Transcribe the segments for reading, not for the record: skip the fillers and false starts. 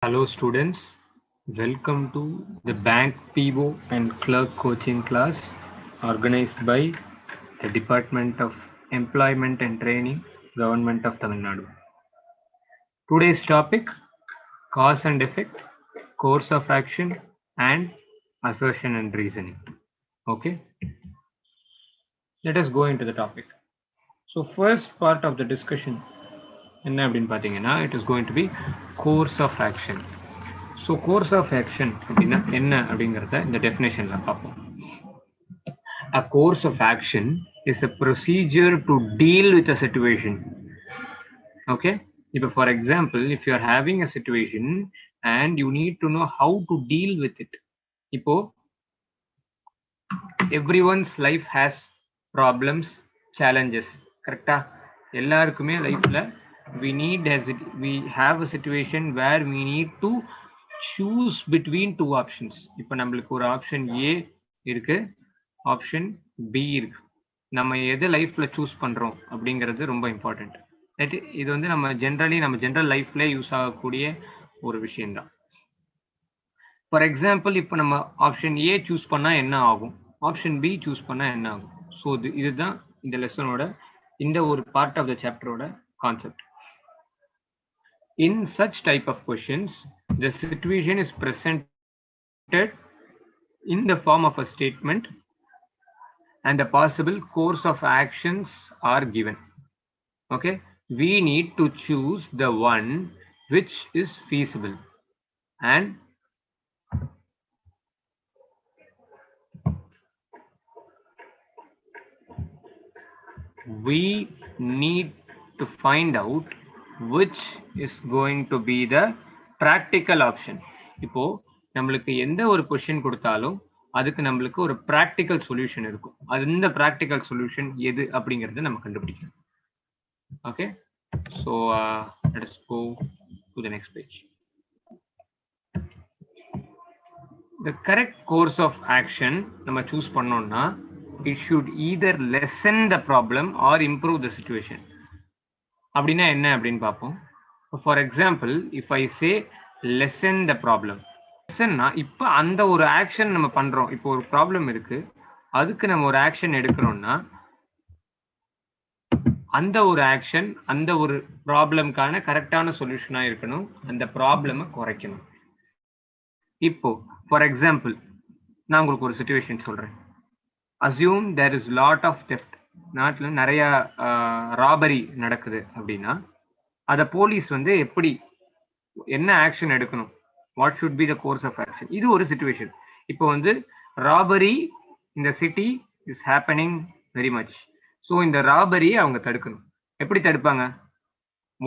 Hello students, welcome to the bank PO and clerk coaching class organized by the Department of Employment and Training, Government of Tamil Nadu. Today's topic, cause and effect, course of action and assertion and reasoning. Okay, let us go into the topic. So first part of the discussion, என்ன அப்படின்னு பார்த்தீங்கன்னா, it is going to be course of action. So course of action அப்படின்னா என்ன அப்படிங்கிறத இந்த டெஃபினேஷன்ல பார்ப்போம். A course of action is a procedure to deal with a situation. Okay, இப்போ for example, if you are having a situation and you need to know how to deal with it. இப்போ everyone's life has problems, challenges. கரெக்டா? எல்லாருக்குமே லைஃப்ல we have a situation where we need to choose between two options. இப்போ நம்மளுக்கு ஒரு option A இருக்கு, option B இருக்கு. நம்ம எது லைஃப்ல சூஸ் பண்றோம் அப்படிங்கிறது ரொம்ப இம்பார்ட்டன்ட். இது வந்து நம்ம ஜென்ரல் லைஃப்ல யூஸ் ஆகக்கூடிய ஒரு விஷயம்தான். ஃபார் எக்ஸாம்பிள், இப்போ நம்ம ஆப்ஷன் ஏ சூஸ் பண்ணா என்ன ஆகும், ஆப்ஷன் பி சூஸ் பண்ணா என்ன ஆகும். ஸோ இதுதான் இந்த லெசனோட இந்த ஒரு பார்ட் ஆஃப் த சாப்டரோட concept. In such type of questions, the situation is presented in the form of a statement and the possible course of actions are given. Okay, we need to choose the one which is feasible and we need to find out which is going to be the practical option. இப்போ நம்மளுக்கு எந்த ஒரு question கொடுத்தாலும் அதுக்கு நம்மளுக்கு ஒரு practical solution இருக்கும். அந்த பிராக்டிக்கல் சொல்யூஷன் எது அப்படிங்கறத நம்ம கண்டுபிடிக்கணும். Okay, so let us go to the next page. The correct course of action நம்ம சூஸ் பண்ணோம்னா it should either lessen the problem or improve the situation. அப்படின்னா என்ன அப்படின்னு பார்ப்போம். For example, if I say lesson the problem, லெசன்னா இப்போ அந்த ஒரு ஆக்ஷன் நம்ம பண்றோம். இப்போ ஒரு ப்ராப்ளம் இருக்கு, அதுக்கு நம்ம ஒரு ஆக்ஷன் எடுக்கிறோம்னா அந்த ஒரு ஆக்ஷன் அந்த ஒரு ப்ராப்ளம்கான கரெக்டான சொல்யூஷனா இருக்கணும், அந்த ப்ராப்ளமை குறைக்கணும். இப்போ ஃபார் எக்ஸாம்பிள், நான் உங்களுக்கு ஒரு சிச்சுவேஷன் சொல்றேன். Assume there is lot of theft. நாட்டில் நிறைய ராபரி நடக்குது அப்படின்னா அதை போலீஸ் வந்து என்ன ஆக்ஷன் எடுக்கணும், what should be the course of action. இது ஒரு சிச்சுவேஷன். இப்போ வந்து ராபரி இந்த city is happening very much. So இந்த ராபரியை அவங்க தடுக்கணும். எப்படி தடுப்பாங்க?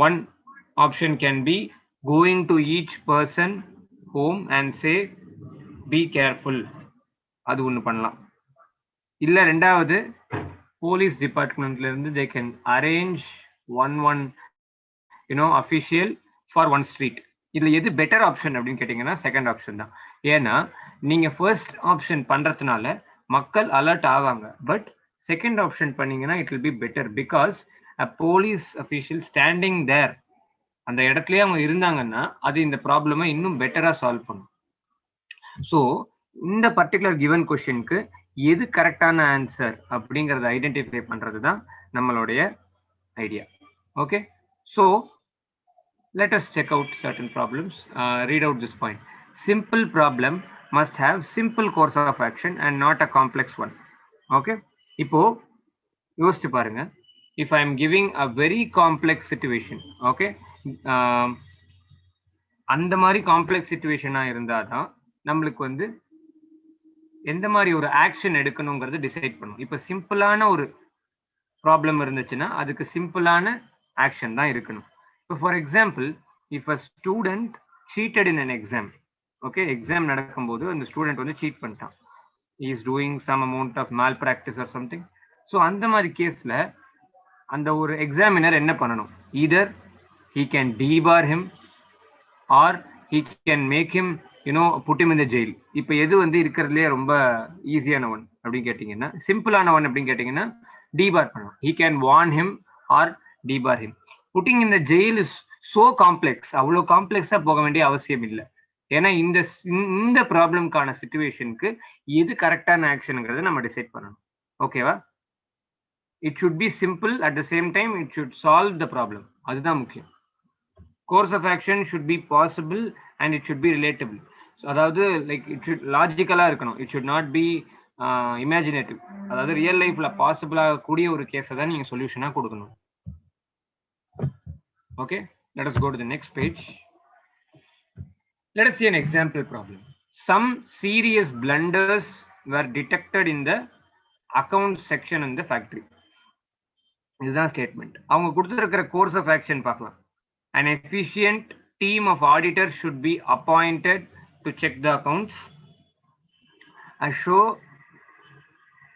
One option can be going to each person home and say be careful. அது ஒன்று பண்ணலாம். இல்லை ரெண்டாவது, போலீஸ் டிபார்ட்மெண்ட்ல இருந்து they can arrange one official for one street. இதுல எது பெட்டர் ஆப்ஷன் அப்படின்னு கேட்டீங்கன்னா செகண்ட் ஆப்ஷன் தான். ஏன்னா நீங்க ஃபர்ஸ்ட் ஆப்ஷன் பண்றதுனால மக்கள் அலர்ட் ஆவாங்க. பட் செகண்ட் ஆப்ஷன் பண்ணீங்கன்னா it will be better because a police official standing there, அந்த இடத்துலயே அவங்க இருந்தாங்கன்னா அது இந்த ப்ராப்ளமை இன்னும் பெட்டரா சால்வ் பண்ணும். ஸோ இந்த பர்டிகுலர் கிவன் கொஸ்டினுக்கு எது கரெக்டான ஆன்சர் அப்படிங்கறத ஐடென்டிஃபை பண்றது தான் நம்மளுடைய idea. Okay, so let us check out certain problems. Read out this point. Simple problem must have simple course of action and not a complex one. Okay, இப்போ யோசிச்சு பாருங்க. if I am giving a very complex situation, okay, அந்த மாதிரி complex சிச்சுவேஷனா இருந்தாதான் நம்மளுக்கு வந்து எந்த மாதிரி ஒரு ஆக்ஷன் எடுக்கணுங்கிறது டிசைட் பண்ணும். இப்போ சிம்பிளான ஒரு ப்ராப்ளம் இருந்துச்சுன்னா அதுக்கு சிம்பிளான ஆக்ஷன் தான் இருக்கணும். இப்போ for example, if a student seated in an exam, okay, exam நடக்கும்போது அந்த ஸ்டூடெண்ட் வந்து சீட் பண்ணிட்டான், is doing some amount of malpractice or something. So அந்த மாதிரி கேஸ்ல அந்த ஒரு எக்ஸாமினர் என்ன பண்ணணும்? Either he can debar him or he can make him put him in the jail. இப்போ எது வந்து இருக்கிறதுலே ரொம்ப ஈஸியான ஒன் அப்படின்னு கேட்டீங்கன்னா, சிம்பிளான ஒன் அப்படின்னு கேட்டீங்கன்னா debar பண்ணலாம். he can warn him or debar him. putting in the jail is so complex, அவ்வளோ காம்ப்ளெக்ஸா போக வேண்டிய அவசியம் இல்லை. ஏன்னா இந்த ப்ராப்ளம்கான சிச்சுவேஷனுக்கு எது கரெக்டான ஆக்ஷனுங்கிறத நம்ம டிசைட் பண்ணணும். ஓகேவா? It should be simple, at the same time it should solve the problem. அதுதான் முக்கியம். Course of action should be possible and it should be relatable. அதாவது லைக் இட் ஷுட் லாஜிக்கலா இருக்கணும். It should not be imaginative. அதாவது real லைஃப்ல possible ஆகக்கூடிய ஒரு கேஸை தான் நீங்க சொல்யூஷனா கொடுக்கணும். Okay, let us go to the next page. Let us see an example problem. Some serious blunders were detected in the account section in the factory. இதுதான் ஸ்டேட்மெண்ட். அவங்க கொடுத்துருக்கிற கோர்ஸ் ஆஃப் ஆக்ஷன் பார்க்கலாம். An efficient team of auditors should be appointed to check the accounts. A show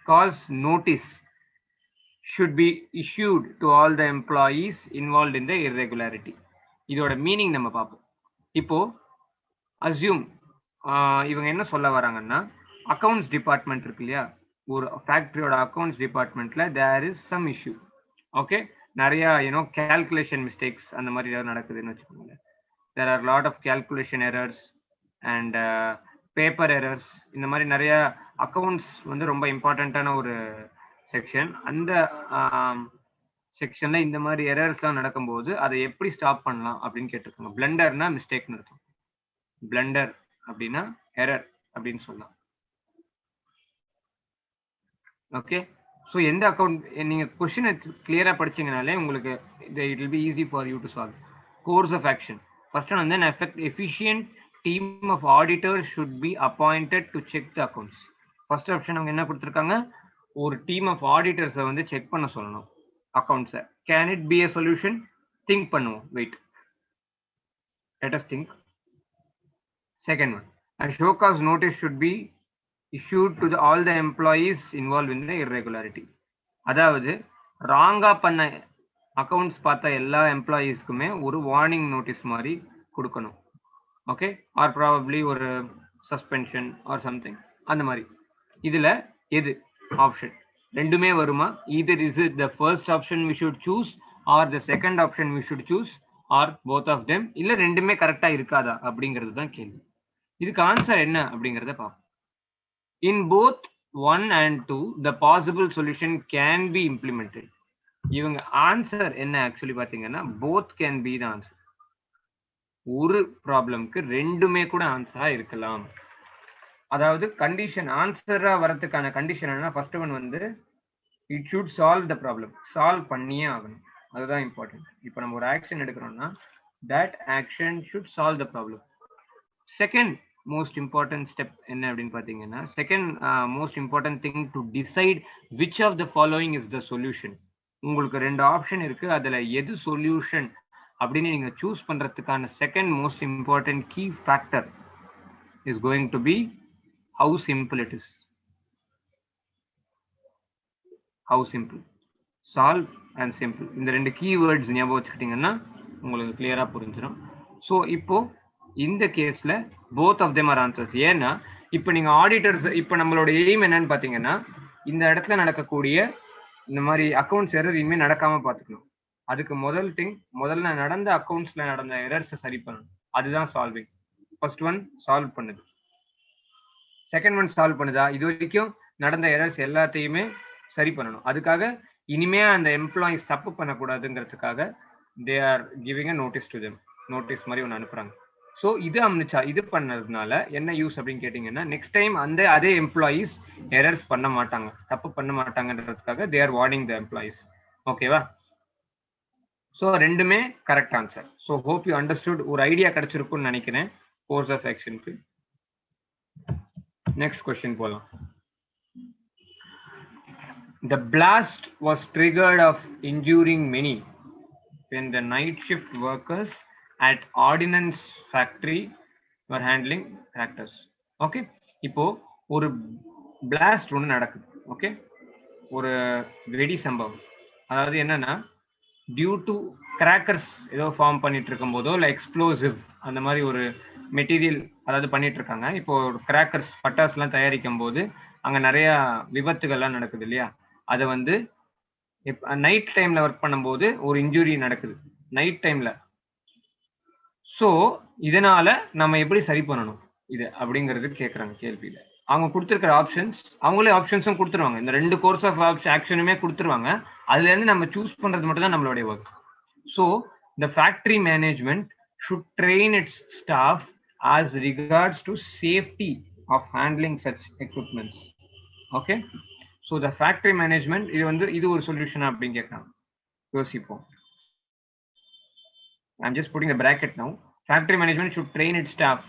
cause notice should be issued to all the employees involved in the irregularity. இதோட meaning நம்ம பார்ப்போம். இப்போ assume இவங்க என்ன சொல்ல வராங்கன்னா, accounts department இருக்கு இல்லையா, ஒரு ஃபேக்டரியோட அக்கவுண்ட்ஸ் டிபார்ட்மெண்ட்ல there is some issue. Okay, நிறைய கால்குலேஷன் மிஸ்டேக்ஸ் அந்த மாதிரி ஏதாவது நடக்குதுன்னு வச்சுக்கோங்க. There are lot of calculation errors and paper errors. இந்த மாதிரி நிறைய அக்கவுண்ட்ஸ் வந்து ரொம்ப இம்பார்ட்டண்ட்டான ஒரு செக்ஷன். அந்த செக்ஷன்ல இந்த மாதிரி எரர்ஸ்லாம் நடக்கும்போது அதை எப்படி ஸ்டாப் பண்ணலாம் அப்படின்னு கேட்டிருக்காங்க. பிளண்டர்னா மிஸ்டேக்னு இருக்கும். பிளண்டர் அப்படின்னா எரர் அப்படின்னு சொல்லலாம். ஓகே, ஸோ எந்த அக்கௌண்ட் நீங்க கொஸ்டினை கிளியரா படிச்சீங்கனாலே உங்களுக்கு it will be easy for you to solve. Course of action first வந்து efficient team of auditors should be appointed to check the accounts. First option அவங்க என்ன கொடுத்துருக்காங்க, ஒரு டீம் ஆஃப் ஆடிட்டர்ஸை வந்து செக் பண்ண சொல்லணும் அக்கௌண்ட்ஸை. Can it be a solution? Think பண்ணுவோம். Wait, let us think. Second one, a show cause notice should be issued to all the employees involved in the irregularity. அதாவது ராங்கா பண்ண அக்கவுண்ட்ஸ் பார்த்த எல்லா எம்ப்ளாயீஸ்க்குமே ஒரு வார்னிங் நோட்டீஸ் மாதிரி கொடுக்கணும். ஓகே, ஆர் ப்ராபப்ளி ஒரு சஸ்பென்ஷன் ஆர் சம்திங் அந்த மாதிரி. இதுல எது ஆப்ஷன்? ரெண்டுமே வருமா? either is it the first option we should choose or the second option we should choose or both of them, இல்ல ரெண்டுமே கரெக்டா இருக்காதா அப்படிங்கிறது தான் கேள்வி. இதுக்கு ஆன்சர் என்ன அப்படிங்கறத பார்ப்போம். In both 1 and 2 the possible solution can be implemented. இவங்க ஆன்சர் என்ன ஆக்சுவலி பாத்தீங்கன்னா both can be the answer. ஒரு ப்ராப்ளம்க்கு ரெண்டுமே கூட ஆன்சரா இருக்கலாம். அதாவது கண்டிஷன் ஆன்சரா வரதுக்கான கண்டிஷன் என்ன? ஃபர்ஸ்ட் ஒன் வந்து it should solve the problem. Solve பண்ணியே ஆகணும், அதுதான் இம்பார்ட்டன்ட். இப்போ நம்ம ஒரு ஆக்ஷன் எடுக்கிறோம்னா that action should solve the problem. Second most important step என்ன அப்படின்னு பார்த்தீங்கன்னா, second most important thing to decide which of the following is the solution. உங்களுக்கு ரெண்டு ஆப்ஷன் இருக்கு, அதுல எது சொல்யூஷன் அப்படின்னு நீங்க சூஸ் பண்றதுக்கான second most important key factor is going to be how simple it is. How simple, solve and simple, இந்த ரெண்டு கீவேர்ட்ஸ் ஞாபகம் வச்சுக்கிட்டீங்கன்னா உங்களுக்கு கிளியரா புரிஞ்சிடும். ஸோ இப்போ இந்த கேஸ்ல both of them are answers. ஏன்னா இப்போ நீங்க ஆடிட்டர்ஸ், இப்போ நம்மளோட எய்ம் என்னன்னு பாத்தீங்கன்னா, இந்த இடத்துல நடக்கக்கூடிய இந்த மாதிரி அக்கௌண்ட்ஸ் எரர் இனிமே நடக்காம பாத்துக்கணும். அதுக்கு முதல் திங், முதல்ல நடந்த அக்கௌண்ட்ஸ்ல நடந்த எரர்ஸை சரி பண்ணணும். அதுதான் சால்விங். ஃபர்ஸ்ட் ஒன் சால்வ் பண்ணுது, செகண்ட் ஒன் சால்வ் பண்ணுதா, இது வரைக்கும் நடந்த எரர்ஸ் எல்லாத்தையுமே சரி பண்ணணும். அதுக்காக இனிமே அந்த எம்ப்ளாயிஸ் தப்பு பண்ணக்கூடாதுங்கிறதுக்காக they are giving a notice to them. Notice மாதிரி ஒன்று அனுப்புறாங்க. ஸோ இது அனுப்பிச்சா இது பண்ணதுனால என்ன யூஸ் அப்படின்னு கேட்டீங்கன்னா, நெக்ஸ்ட் டைம் அதே எம்ப்ளாயிஸ் எரர்ஸ் பண்ண மாட்டாங்க, தப்பு பண்ண மாட்டாங்கன்றதுக்காக they are warning the employees. ஓகேவா? ஸோ ரெண்டுமே correct answer. So hope you understood. ஒரு ஐடியா கிடைச்சிருக்கும்னு நினைக்கிறேன் கோர்ஸ் ஆஃப் ஆக்ஷனுக்கு. நெக்ஸ்ட் கொஸ்டின் போலாம். The blast was triggered of injuring many when the night shift workers at ordnance factory were handling tractors. Okay, இப்போ ஒரு blast ஒன்று நடக்குது. Okay, ஒரு வெடி சம்பவம். அதாவது என்னன்னா, டியூ டு கிராக்கர்ஸ் ஏதோ ஃபார்ம் பண்ணிட்டு இருக்கும் போதோ இல்லை எக்ஸ்ப்ளோசிவ் அந்த மாதிரி ஒரு மெட்டீரியல் அதாவது பண்ணிட்டு இருக்காங்க. இப்போ கிராக்கர்ஸ் பட்டாசுலாம் தயாரிக்கும் போது அங்கே நிறைய விபத்துகள்லாம் நடக்குது இல்லையா. அதை வந்து நைட் டைம்ல ஒர்க் பண்ணும்போது ஒரு இன்ஜுரி நடக்குது. நைட் டைம்ல ஸோ இதனால நம்ம எப்படி சரி பண்ணணும் இது அப்படிங்கிறது கேட்குறாங்க கேள்வியில். அவங்க கொடுத்துருக்கிற ஆப்ஷன்ஸ், அவங்களே ஆப்ஷன்ஸும் கொடுத்துருவாங்க. இந்த 2 கோர்ஸ் ஆஃப் ஆக்ஷனுமே கொடுத்துருவாங்க. அதுலேருந்து நம்ம சூஸ் பண்ணுறது மட்டும் தான் நம்மளுடைய work. So the factory management should train its staff as regards to safety of handling such equipments. Okay, so the factory management இது ஒரு சொல்யூஷன் அப்படின்னு கேட்கறாங்க. யோசிப்போம். I'm just putting a bracket now. Factory management should train its staff.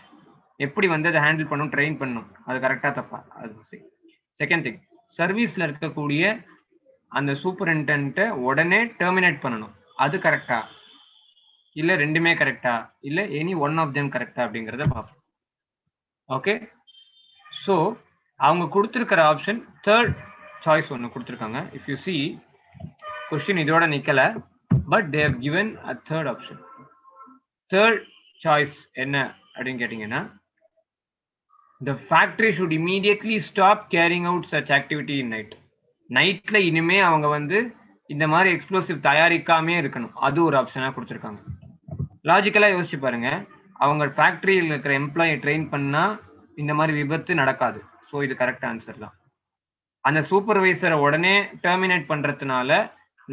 எப்படி அதை handle பண்ணணும், train பண்ணணும், அது கரெக்டா தப்பா? அது செகண்ட் திங், சர்வீஸ்ல இருக்கக்கூடிய அந்த சூப்பரிண்டென்ட்டை உடனே டெர்மினேட் பண்ணணும், அது கரெக்டா இல்ல ரெண்டுமே கரெக்டா இல்ல எனி ஒன் ஆஃப் தெம் கரெக்டா அப்படிங்கறத பார்ப்போம். ஓகே, ஸோ அவங்க கொடுத்துருக்கிற ஆப்ஷன் தேர்ட் சாய்ஸ் ஒன்று கொடுத்துருக்காங்க. இஃப் யூ சி கொஸ்டின் இதோட நிக்கல, but they have given a third option. Third choice என்ன அப்படின்னு கேட்டீங்கன்னா, the factory should immediately stop carrying out such activity in night. நைட்ல இனிமே அவங்க இந்த மாதிரி எக்ஸ்ப்ளோசிவ் தயாரிக்காமே இருக்கணும், அது ஒரு ஆப்ஷனா கொடுத்துருக்காங்க. லாஜிக்கலா யோசிச்சு பாருங்க, அவங்க ஃபேக்டரியில் இருக்கிற எம்ப்ளாயை ட்ரெயின் பண்ணா இந்த மாதிரி விபத்து நடக்காது. ஸோ இது கரெக்ட் ஆன்சர் தான். அந்த சூப்பர்வைசரை உடனே டெர்மினேட் பண்றதுனால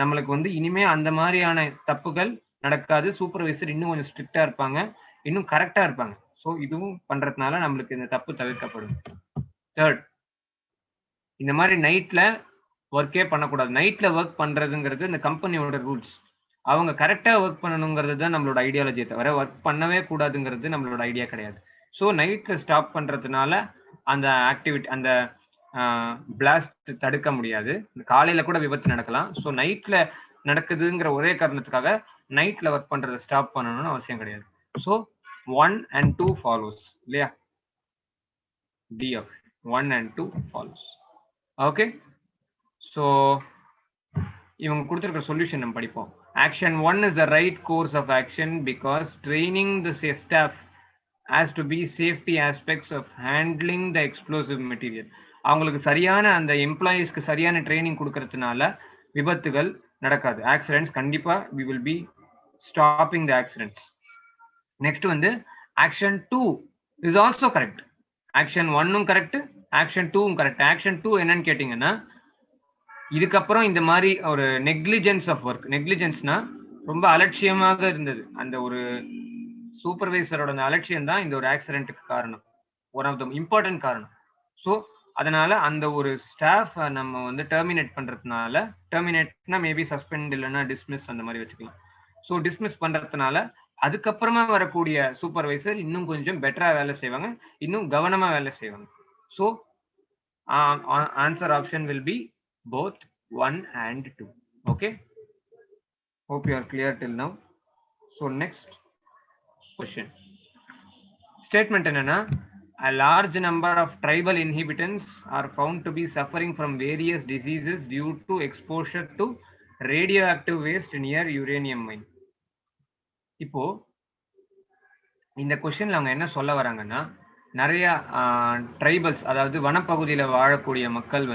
நம்மளுக்கு இனிமே அந்த மாதிரியான தப்புகள் நடக்காது. சூப்பர்வைசர் இன்னும் கொஞ்சம் ஸ்ட்ரிக்டா இருப்பாங்க, இன்னும் கரெக்டா இருப்பாங்க. ஸோ இதுவும் பண்றதுனால நம்மளுக்கு இந்த தப்பு தவிர்க்கப்படும். தேர்ட், இந்த மாதிரி நைட்ல ஒர்க்கே பண்ணக்கூடாது. நைட்ல ஒர்க் பண்றதுங்கிறது இந்த கம்பெனியோட ரூல்ஸ். அவங்க கரெக்டா ஒர்க் பண்ணணுங்கிறது தான் நம்மளோட ஐடியாலஜியை தவிர ஒர்க் பண்ணவே கூடாதுங்கிறது நம்மளோட ஐடியா கிடையாது. ஸோ நைட்ல ஸ்டாப் பண்றதுனால அந்த ஆக்டிவிட்டி, அந்த பிளாஸ்ட் தடுக்க முடியாது. காலையில கூட விபத்து நடக்கலாம். ஸோ நைட்ல நடக்குதுங்கிற ஒரே காரணத்துக்காக நைட்ல ஒர்க் பண்றதை ஸ்டாப் பண்ணணும்னு அவசியம் கிடையாது. ஸோ 1 and 2 follows இல்லையா? D of 1 and 2 follows. Okay, so இவங்க கொடுத்துருக்க சொல்யூஷன் நம்ம படிப்போம். Action 1 is the right course of action because training the staff has to be safety aspects of handling the explosive material. அவங்களுக்கு சரியான அந்த எம்ப்ளாயீஸ்க்கு சரியான training கொடுக்கறதுனால விபத்துகள் நடக்காது. ஆக்சிடென்ட்ஸ் கண்டிப்பா we will be stopping the accidents. Next action 2 is also correct. action 1 correct, action 2 correct. action 2 என்னன்னு கேட்டீங்கன்னா, இதுக்கப்புறம் இந்த மாதிரி ஒரு நெக்லிஜென்ஸ் ஆஃப் ஒர்க், நெக்லிஜென்ஸ்னா ரொம்ப அலட்சியமாக இருந்தது அந்த ஒரு சூப்பர்வைசரோட அலட்சியம் தான் இந்த ஒரு ஆக்சிடென்ட்டுக்கு காரணம், ஒன் ஆஃப் த இம்பார்ட்டன்ட் காரணம். ஸோ அதனால அந்த ஒரு ஸ்டாஃப் நம்ம டெர்மினேட் பண்றதுனால, டெர்மினேட்னா மேபி சஸ்பெண்ட் இல்லைன்னா டிஸ்மிஸ் அந்த மாதிரி வச்சுக்கலாம். ஸோ டிஸ்மிஸ் பண்றதுனால அதுக்கப்புறமா வரக்கூடிய சூப்பர்வைசர் இன்னும் கொஞ்சம் பெட்டரா வேலை செய்வாங்க, இன்னும் கவனமா வேலை செய்வாங்க. So answer option will be both 1 and 2. Okay, hope you are clear till now. So next question, statement enna, a large number of tribal inhabitants are found to be suffering from various diseases due to exposure to radioactive waste near uranium mine. இப்போ இந்த கொஸ்டின்ல அவங்க என்ன சொல்ல வராங்கன்னா, நிறைய tribals, அதாவது வனப்பகுதியில் வாழக்கூடிய மக்கள்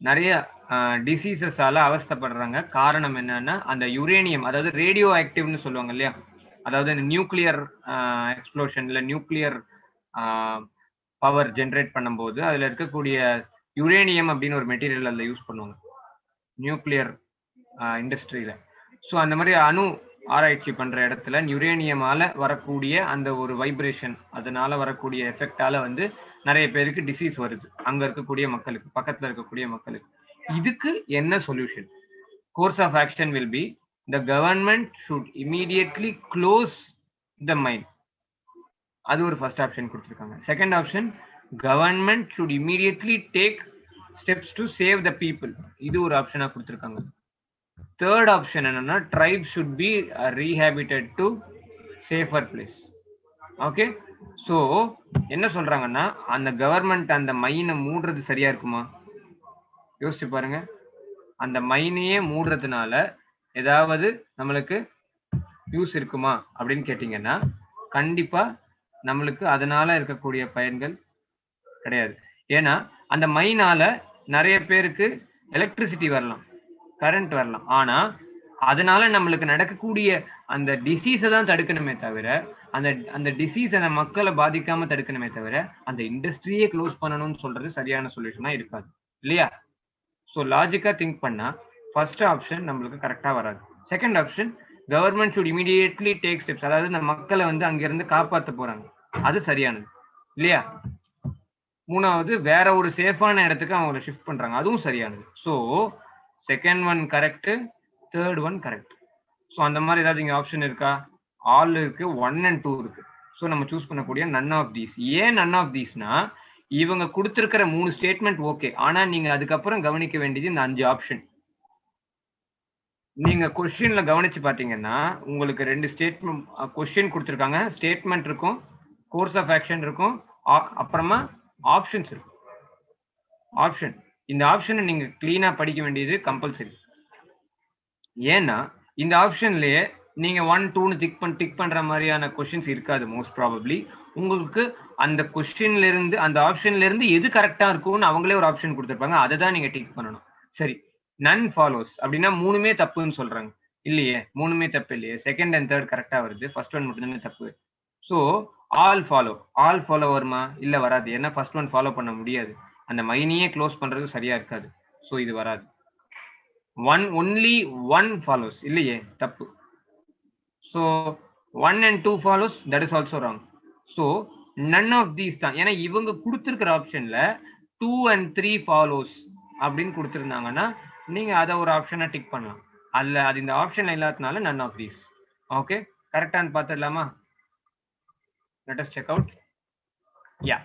நிறைய டிசீசஸால அவஸ்தப்படுறாங்க. காரணம் என்னன்னா, அந்த யுரேனியம், அதாவது ரேடியோ ஆக்டிவ்னு சொல்லுவாங்க இல்லையா, அதாவது இந்த நியூக்ளியர் எக்ஸ்ப்ளோஷன்ல நியூக்ளியர் பவர் ஜென்ரேட் பண்ணும்போது அதுல இருக்கக்கூடிய யுரேனியம் அப்படின்னு ஒரு மெட்டீரியல் அதில் யூஸ் பண்ணுவாங்க நியூக்ளியர் இண்டஸ்ட்ரியில. ஸோ அந்த மாதிரி அணு ஆராய்ச்சி பண்ற இடத்துல யுரேனியமால வரக்கூடிய அந்த ஒரு வைப்ரேஷன், அதனால வரக்கூடிய எஃபெக்டால நிறைய பேருக்கு டிசீஸ் வருது, அங்க இருக்கக்கூடிய மக்களுக்கு, பக்கத்துல இருக்கக்கூடிய மக்களுக்கு. இதுக்கு என்ன solution? Course of action will be the government should immediately close the mine. அது ஒரு ஃபர்ஸ்ட் ஆப்ஷன் கொடுத்துருக்காங்க. Second option, government should immediately take steps to save the people. இது ஒரு ஆப்ஷனா கொடுத்துருக்காங்க. தேர்ட் ஆப்ஷன் என்னன்னா, tribe should be rehabited to safer place. Okay, so என்ன சொல்றாங்கன்னா, அந்த கவர்மெண்ட் அந்த மைனை மூடுறது சரியா இருக்குமா? யோசிச்சு பாருங்க. அந்த மைனையே மூடுறதுனால ஏதாவது நம்மளுக்கு யூஸ் இருக்குமா அப்படின்னு கேட்டீங்கன்னா, கண்டிப்பா நம்மளுக்கு அதனால இருக்கக்கூடிய பயன்கள் கிடையாது. ஏன்னா அந்த மைனால நிறைய பேருக்கு எலக்ட்ரிசிட்டி வரலாம், கரண்ட் வரலாம். ஆனா அதனால நம்மளுக்கு நடக்கக்கூடிய அந்த டிசீஸை தான் தடுக்கணுமே தவிர அந்த டிசீஸ் அந்த மக்களை பாதிக்காம தடுக்கணுமே தவிர அந்த இண்டஸ்ட்ரியே க்ளோஸ் பண்ணணும்னு சொல்றது சரியான சொல்யூஷனா இருக்காது இல்லையா? ஸோ லாஜிக்கா திங்க் பண்ணா ஃபர்ஸ்ட் ஆப்ஷன் நம்மளுக்கு கரெக்டா வராது. Second option government should immediately take steps, அதாவது இந்த மக்களை வந்து அங்கிருந்து காப்பாற்ற போறாங்க, அது சரியானது இல்லையா? மூணாவது வேற ஒரு சேஃபான இடத்துக்கு அவங்களை ஷிஃப்ட் பண்றாங்க, அதுவும் சரியானது. So second one correct, third one correct. So அந்த மாதிரி ஏதாவது இங்க ஆப்ஷன் இருக்கா? ஆல் இருக்கு, 1 and 2 இருக்கு. ஸோ நம்ம சூஸ் பண்ணக்கூடிய நன் ஆஃப் தீஸ். ஏன் நன் ஆஃப் தீஸ்னா இவங்க கொடுத்திருக்கிற 3 ஸ்டேட்மெண்ட் ஓகே, ஆனா நீங்க அதுக்கப்புறம் கவனிக்க வேண்டியது இந்த 5 ஆப்ஷன். நீங்க கொஸ்டின்ல கவனிச்சு பாத்தீங்கன்னா உங்களுக்கு 2 ஸ்டேட்மெண்ட் கொஸ்டின் கொடுத்திருக்காங்க, ஸ்டேட்மெண்ட் இருக்கும், கோர்ஸ் ஆஃப் ஆக்ஷன் இருக்கும், அப்புறமா ஆப்ஷன்ஸ் இருக்கும். ஆப்ஷன், இந்த ஆப்ஷனை நீங்க கிளீனா படிக்க வேண்டியது கம்பல்சரி. ஏன்னா இந்த ஆப்ஷன்லயே நீங்க 1 2ன்னு டிக் பண்ற மாதிரியான கொஸ்டின்ஸ் இருக்காது மோஸ்ட் ப்ராபப்ளி. உங்களுக்கு அந்த கொஸ்டின்ல இருந்து அந்த ஆப்ஷன்ல இருந்து எது கரெக்டா இருக்கும்னு அவங்களே ஒரு ஆப்ஷன் கொடுத்திருப்பாங்க, அதை தான் நீங்க டிக் பண்ணணும். சரி, நன் ஃபாலோஸ் அப்படின்னா 3மே தப்புன்னு சொல்றாங்க. இல்லையே, 3மே தப்பு இல்லையே, செகண்ட் அண்ட் தேர்ட் கரெக்டா வருது, ஃபர்ஸ்ட் ஒன் மட்டும் தானே தப்பு. ஸோ ஆல் ஃபாலோ வருமா? இல்ல வராது. ஏன்னா ஃபர்ஸ்ட் ஒன் ஃபாலோ பண்ண முடியாது, அந்த மைனியே க்ளோஸ் பண்றது சரியா இருக்காது. ஸோ இது வராது. only one follows, இல்லையே, தப்பு. So 1 and 2 follows, that is also wrong. So none of these தான். ஏன்னா இவங்க கொடுத்திருக்கிற ஆப்ஷன்ல 2 and 3 follows அப்படின்னு கொடுத்திருந்தாங்கன்னா நீங்க அதை ஒரு ஆப்ஷனை டிக் பண்ணலாம். அல்ல, அது இந்த ஆப்ஷன்ல இல்லாதனால none of these. ஓகே, கரெக்டான்னு பார்த்துடலாமா? let us check out. yeah,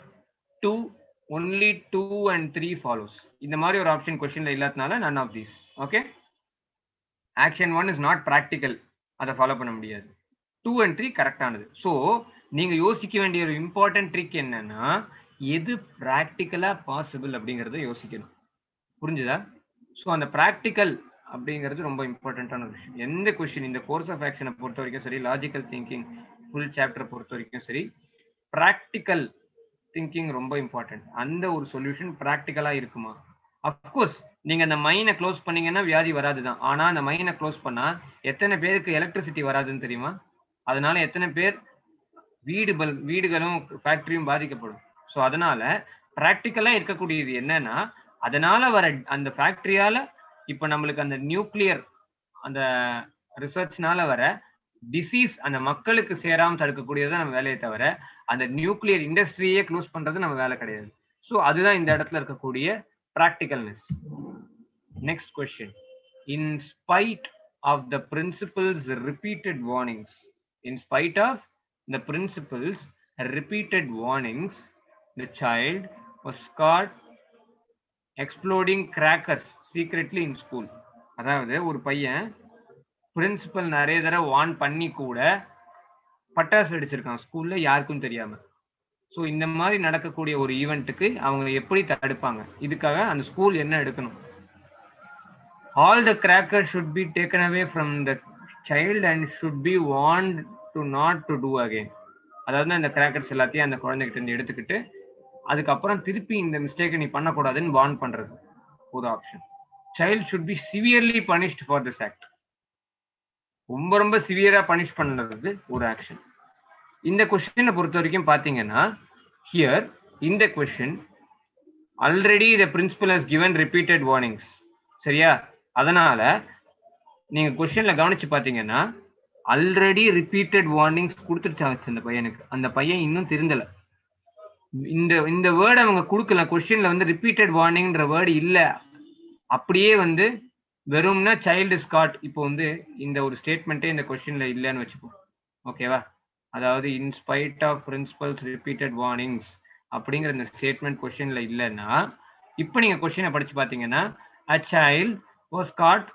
2 only 2 and 3 follows. இந்த மாதிரி ஒரு ஆப்ஷன் கொஸ்டின்ல இல்லாதனால none of these. Okay, action 1 is not practical, அதை ஃபாலோ பண்ண முடியாது. 2 and 3 கரெக்டானது. ஸோ நீங்க யோசிக்க வேண்டிய ஒரு இம்பார்ட்டன்ட் ட்ரிக் என்னன்னா எது பிராக்டிக்கலா பாசிபிள் அப்படிங்கறத யோசிக்கணும். புரிஞ்சுதா? ஸோ அந்த பிராக்டிக்கல் அப்படிங்கிறது ரொம்ப இம்பார்ட்டன்டான ஒரு விஷயம். எந்த கொஸ்டின் இந்த கோர்ஸ் ஆஃப் ஆக்ஷனை பொறுத்த வரைக்கும் சரி, லாஜிக்கல் திங்கிங் ஃபுல் சாப்டர் பொறுத்த வரைக்கும் சரி, பிராக்டிக்கல் திங்கிங் ரொம்ப இம்பார்ட்டன்ட். அந்த ஒரு சொல்யூஷன் பிராக்டிக்கலா இருக்குமா? அப்கோர்ஸ் நீங்க அந்த மைனை க்ளோஸ் பண்ணீங்கன்னா வியாதி வராதுதான். ஆனா அந்த மைனை க்ளோஸ் பண்ணா எத்தனை பேருக்கு எலக்ட்ரிசிட்டி வராதுன்னு தெரியுமா? அதனால எத்தனை பேர் வீடுகளும் ஃபேக்டரியும் பாதிக்கப்படும். ஸோ அதனால பிராக்டிக்கலா இருக்கக்கூடியது என்னன்னா அதனால வர அந்த ஃபேக்டரியால இப்ப நம்மளுக்கு அந்த நியூக்ளியர் அந்த ரிசர்ச்னால வர டிசீஸ் அந்த மக்களுக்கு சேராம தடுக்கக்கூடியது நம்ம வேலையை தவிர அந்த நியூக்ளியர் இண்டஸ்ட்ரியே க்ளோஸ் பண்றது நம்ம வேலை கிடையாது. ஸோ அதுதான் இந்த இடத்துல இருக்கக்கூடிய practicalness. Next question. In spite of the principal's repeated warnings, in spite of the principal's repeated warnings, the child was caught exploding crackers secretly in school. அதாவது ஒரு பையன் பிரின்சிபல் நிறைய தடவை வார்ன் பண்ணி கூட பட்டாசு அடிச்சிருக்கான் ஸ்கூல்ல, யாருக்கும் தெரியாம. ஸோ இந்த மாதிரி நடக்கக்கூடிய ஒரு ஈவெண்ட்டுக்கு அவங்க எப்படி தடுப்பாங்க? இதுக்காக அந்த ஸ்கூல் என்ன எடுக்கணும்? All the cracker should be taken away from the child and should be warned to not to do again. அதாவது அந்த கிராக்கர்ஸ் எல்லாத்தையும் அந்த குழந்தைகிட்ட இருந்து எடுத்துக்கிட்டு அதுக்கப்புறம் திருப்பி இந்த மிஸ்டேக்கை நீ பண்ணக்கூடாதுன்னு வார்ன் பண்றது ஒரு option. Child should be severely punished for this act. ரொம்ப ரொம்ப சிவியரா பனிஷ் பண்ணுறது ஒரு ஆக்ஷன். இந்த கொஸ்டினை பொறுத்த வரைக்கும் பாத்தீங்கன்னா ஹியர் இந்த question already the principal has given repeated warnings. சரியா? அதனால நீங்க கொஸ்டின்ல கவனிச்சு பாத்தீங்கன்னா ஆல்ரெடி ரிப்பீட்டட் வார்னிங்ஸ் கொடுத்துருச்சாச்சு அந்த பையனுக்கு. அந்த பையன் இன்னும் திருந்தல. இந்த வேர்டு அவங்க கொடுக்கல. கொஸ்டின்ல வந்து ரிப்பீட்டட் வார்னிங்ன்ற வேர்டு இல்ல, அப்படியே வந்து வெறும்னா சைல்டு இஸ் காட். இப்போ வந்து இந்த ஒரு ஸ்டேட்மெண்ட்டே இந்த கொஸ்டின்ல இல்லைன்னு வச்சுப்போம். ஓகேவா? அதாவது in spite of principal's repeated warnings அப்படிங்கிற இந்த ஸ்டேட்மெண்ட் கொஸ்டின்ல இல்லைன்னா இப்போ நீங்க கொஸ்டினை படிச்சு பாத்தீங்கன்னா a child was caught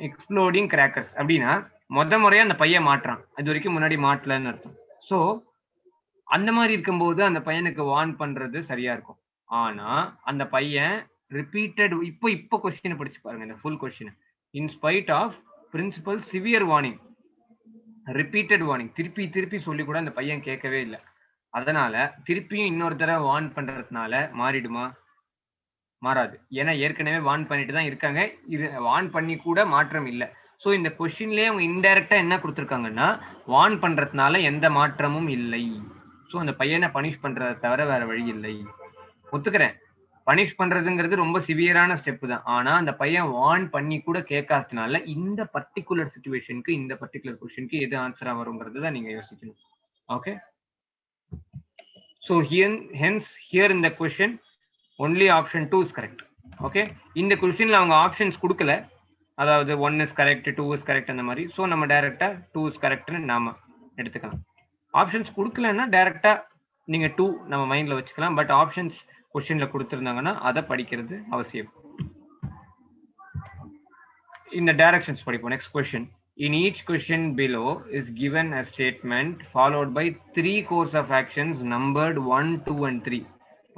exploding crackers அப்படின்னா முறையா அந்த பையன் மாட்டுறான், அது வரைக்கும் முன்னாடி மாட்டலன்னு அர்த்தம். ஸோ அந்த மாதிரி இருக்கும்போது அந்த பையனுக்கு வார்ன் பண்றது சரியா இருக்கும். ஆனா அந்த பையன் ரிப்பீட்டட் இப்போ கொஸ்டினை படிச்சு பாருங்க, இந்த full question. In spite of principal severe warning, repeated warning, திருப்பி சொல்லி கூட அந்த பையன் கேட்கவே இல்லை. அதனால திருப்பியும் இன்னொரு தடவை வார்ன் பண்றதுனால மாறிடுமா? மாறாது. ஏன்னா ஏற்கனவே வார்ன் பண்ணிட்டு தான் இருக்காங்க. இது வார்ன் பண்ணி கூட மாற்றம் இல்லை. ஸோ இந்த கொஸ்டின்லேயே அவங்க இன்டைரக்டா என்ன கொடுத்துருக்காங்கன்னா வார்ன் பண்றதுனால எந்த மாற்றமும் இல்லை. ஸோ அந்த பையனை பனிஷ் பண்றதை தவிர வேற வழி இல்லை. ஒத்துக்கிறேன், பனிஷ் பண்றதுங்கிறது ரொம்ப சிவியரான ஸ்டெப் தான். ஆனா அந்த பையன் வார்ன் பண்ணி கூட கேட்காததுனால இந்த பர்டிகுலர் சிச்சுவேஷனுக்கு இந்த பர்டிகுலர் கொஸ்டினுக்கு எது ஆன்சரா வருங்கிறது தான் நீங்க யோசிக்கணும். Okay, so hence here in the question only option 2 is correct. Okay, இந்த கொஸ்டின்ல அவங்க ஆப்ஷன்ஸ் கொடுக்கல, அதாவது 1 is correct 2 is correct அந்த மாதிரி. ஸோ நம்ம டைரக்டா 2 is correctனு நாம எடுத்துக்கலாம். ஆப்ஷன்ஸ் கொடுக்கலன்னா டைரக்டா நீங்க 2 நம்ம மைண்ட்ல வச்சுக்கலாம். பட் ஆப்ஷன்ஸ் கொஸ்டின்ல கொடுத்திருந்தாங்கன்னா அதை படிக்கிறது அவசியம். இந்த டைரக்ஷன்ஸ் படிப்போம். Next question. In each question below is given a statement followed by 3 course of actions numbered 1, 2 and 3.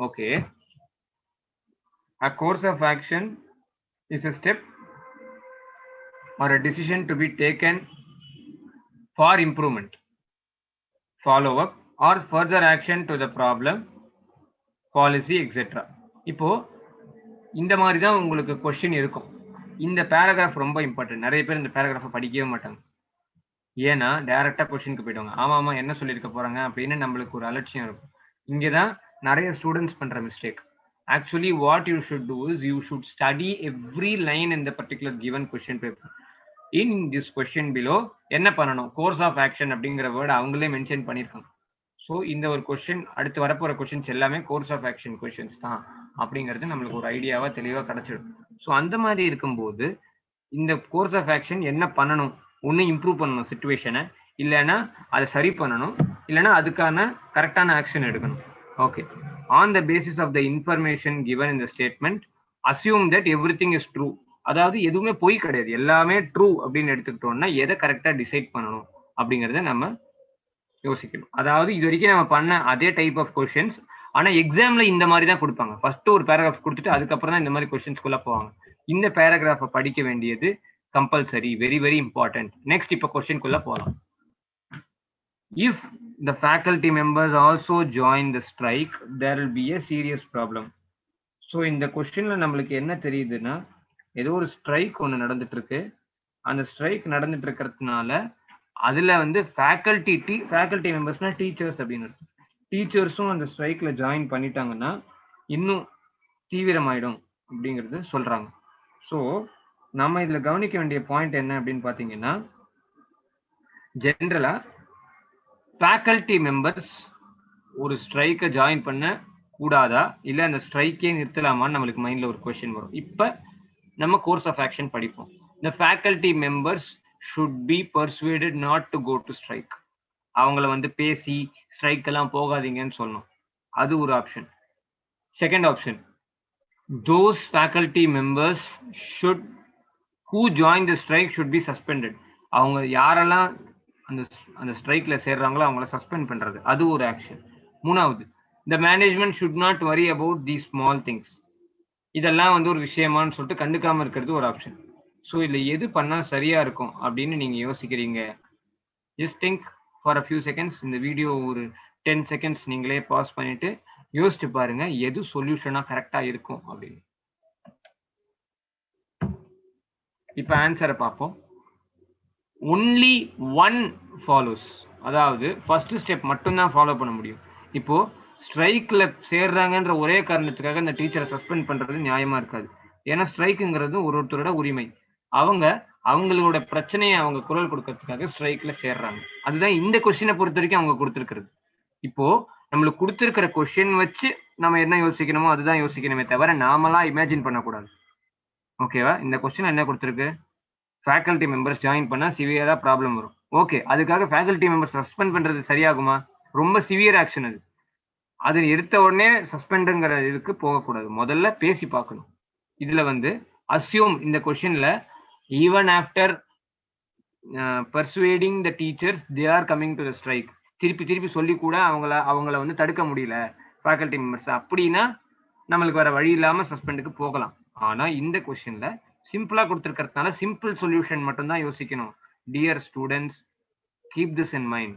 Okay. A course of action is a step or a decision to be taken for improvement, follow up or further action to the problem, policy, etc. இப்போ இந்த மாதிரி தான் உங்களுக்கு question இருக்கும். இந்த paragraph ரொம்ப important. நிறைய பேர் இந்த பேராகிராஃபை படிக்கவே மாட்டாங்க. ஏன்னா டைரக்டா கொஸ்டினுக்கு போயிடுவாங்க. ஆமா என்ன சொல்லியிருக்க போறாங்க அப்படின்னு நம்மளுக்கு ஒரு அலட்சியம் இருக்கும். இங்கே தான் நிறைய ஸ்டூடெண்ட்ஸ் பண்ற mistake. Actually, what you should do is you should study every line in the particular given question paper. In this question below, என்ன பண்ணணும், கோர்ஸ் ஆஃப் ஆக்ஷன் அப்படிங்கிற வேர்டு அவங்களே மென்ஷன் பண்ணியிருக்காங்க. ஸோ இந்த ஒரு கொஸ்டின் அடுத்து வரப்போற கொஸ்டின்ஸ் எல்லாமே கோர்ஸ் ஆஃப் ஆக்ஷன் கொஸ்டின்ஸ் தான் அப்படிங்கிறது நம்மளுக்கு ஒரு ஐடியாவா தெளிவா கிடைச்சிடும். ஸோ அந்த மாதிரி இருக்கும்போது இந்த கோர்ஸ் ஆஃப் ஆக்ஷன் என்ன பண்ணணும், ஒன்று இம்ப்ரூவ் பண்ணணும் சிச்சுவேஷனை, இல்லைன்னா அதை சரி பண்ணணும், இல்லைன்னா அதுக்கான கரெக்டான ஆக்ஷன் எடுக்கணும். Okay, on the basis of the information given in the statement assume that everything is true. அதாவது எதுவுமே பொய் கிடையாது, எல்லாமே ட்ரூ அப்படின்னு எடுத்துக்கிட்டோம்னா எதை கரெக்டா டிசைட் பண்ணணும் அப்படிங்கறத நம்ம யோசிக்கணும். அதாவது இது வரைக்கும் நம்ம பண்ண அதே டைப் ஆஃப் கொஸ்டின்ஸ், ஆனா எக்ஸாம்ல இந்த மாதிரி தான் கொடுப்பாங்க. ஃபர்ஸ்ட் ஒரு பேராகிராஃப் கொடுத்துட்டு அதுக்கப்புறம் தான் இந்த மாதிரி கொஸ்டின்ஸ்குள்ள போவாங்க. இந்த பேராகிராஃபை படிக்க வேண்டியது compulsory, very very important. Next இப்போ கொஸ்டின்குள்ள போகலாம். If the faculty members also join the strike, there will be a serious problem. So இந்த கொஸ்டின்ல நம்மளுக்கு என்ன தெரியுதுன்னா, ஏதோ ஒரு ஸ்ட்ரைக் ஒன்று நடந்துட்டு இருக்கு. அந்த ஸ்ட்ரைக் நடந்துட்டு இருக்கிறதுனால அதுல வந்து ஃபேக்கல்டி மெம்பர்ஸ்னா டீச்சர்ஸ் அப்படின்னு இருக்கு. டீச்சர்ஸும் அந்த ஸ்ட்ரைக்ல ஜாயின் பண்ணிட்டாங்கன்னா இன்னும் தீவிரமாயிடும் அப்படிங்கிறது சொல்றாங்க. ஸோ நம்ம இதுல கவனிக்க வேண்டிய பாயிண்ட் என்ன அப்படின்னு பாத்தீங்கன்னா, ஜென்ரலா ஃபேக்கல்டி மெம்பர்ஸ் ஒரு ஸ்ட்ரைக்கை ஜாயின் பண்ண கூடாதா, இல்லை அந்த ஸ்ட்ரைக்கே நிறுத்தலாமான்னு நம்மளுக்கு மைண்ட்ல ஒரு கொஸ்டின் வரும். இப்போ நம்ம கோர்ஸ் ஆஃப் ஆக்ஷன் படிப்போம். இந்த faculty members should be persuaded not to go to strike. அவங்கள வந்து பேசி ஸ்ட்ரைக் எல்லாம் போகாதீங்கன்னு சொல்லணும். அது ஒரு option. Second option, those faculty members should who join the strike should be suspended. அவங்க யாரெல்லாம் அந்த ஸ்ட்ரைக்ல சேர்றாங்களோ அவங்கள சஸ்பெண்ட் பண்றது, அது ஒரு ஆக்ஷன். மூணாவது, the management should not worry about these small things. இதெல்லாம் வந்து ஒரு விஷயமான்னு சொல்லிட்டு கண்டுக்காம இருக்கிறது ஒரு ஆப்ஷன். ஸோ இதுல எது பண்ணா சரியா இருக்கும் அப்படின்னு நீங்க யோசிக்கிறீங்க. Just think for a few seconds. இந்த வீடியோ ஒரு 10 செகண்ட்ஸ் நீங்களே பாஸ் பண்ணிட்டு யோசிச்சு பாருங்க எது சொல்யூஷனா கரெக்டா இருக்கும் அப்படின்னு. இப்ப ஆன்சரை பார்ப்போம். ஒன்லி ஒன் ஃபாலோஸ், அதாவது ஃபர்ஸ்ட் ஸ்டெப் மட்டும்தான் ஃபாலோ பண்ண முடியும். இப்போ ஸ்ட்ரைக்ல சேர்றாங்கன்ற ஒரே காரணத்துக்காக இந்த டீச்சரை சஸ்பெண்ட் பண்றது நியாயமா இருக்காது. ஏன்னா ஸ்ட்ரைக்குங்கிறது ஒருத்தரோட உரிமை. அவங்களோட பிரச்சனையை அவங்க குரல் கொடுக்கறதுக்காக ஸ்ட்ரைக்ல சேர்றாங்க. அதுதான் இந்த கொஸ்டினை பொறுத்த வரைக்கும் அவங்க கொடுத்துருக்கிறது. இப்போ நம்மளுக்கு கொடுத்துருக்கிற கொஸ்டின் வச்சு நம்ம என்ன யோசிக்கணுமோ அதுதான் யோசிக்கணுமே தவிர நாமளா இமேஜின் பண்ணக்கூடாது. ஓகேவா? இந்த கொஸ்டின் என்ன கொடுத்துருக்கு, ஃபேக்கல்டி மெம்பர்ஸ் ஜாயின் பண்ணா சிவியரா ப்ராப்ளம் வரும். ஓகே, அதுக்காக ஃபேக்கல்டி மெம்பர்ஸ் சஸ்பெண்ட் பண்றது சரியாகுமா? ரொம்ப சிவியர் ஆக்ஷன் அது. அது எடுத்த உடனே சஸ்பெண்டுங்கிற இதுக்கு போகக்கூடாது, முதல்ல பேசி பார்க்கணும். இதுல வந்து அஸ்யூம் இந்த கொஸ்டின்ல even after persuading the teachers they are coming to the strike, திருப்பி சொல்லி கூட அவங்கள வந்து தடுக்க முடியல ஃபேக்கல்டி மெம்பர்ஸ் அப்படின்னா நம்மளுக்கு வேற வழி இல்லாம சஸ்பெண்டுக்கு போகலாம். ஆனா இந்த கொஸ்டின்ல சிம்பிளா கொடுத்துருக்கிறதுனால சிம்பிள் சொல்யூஷன் மட்டும்தான் யோசிக்கணும். Dear students, keep this in mind.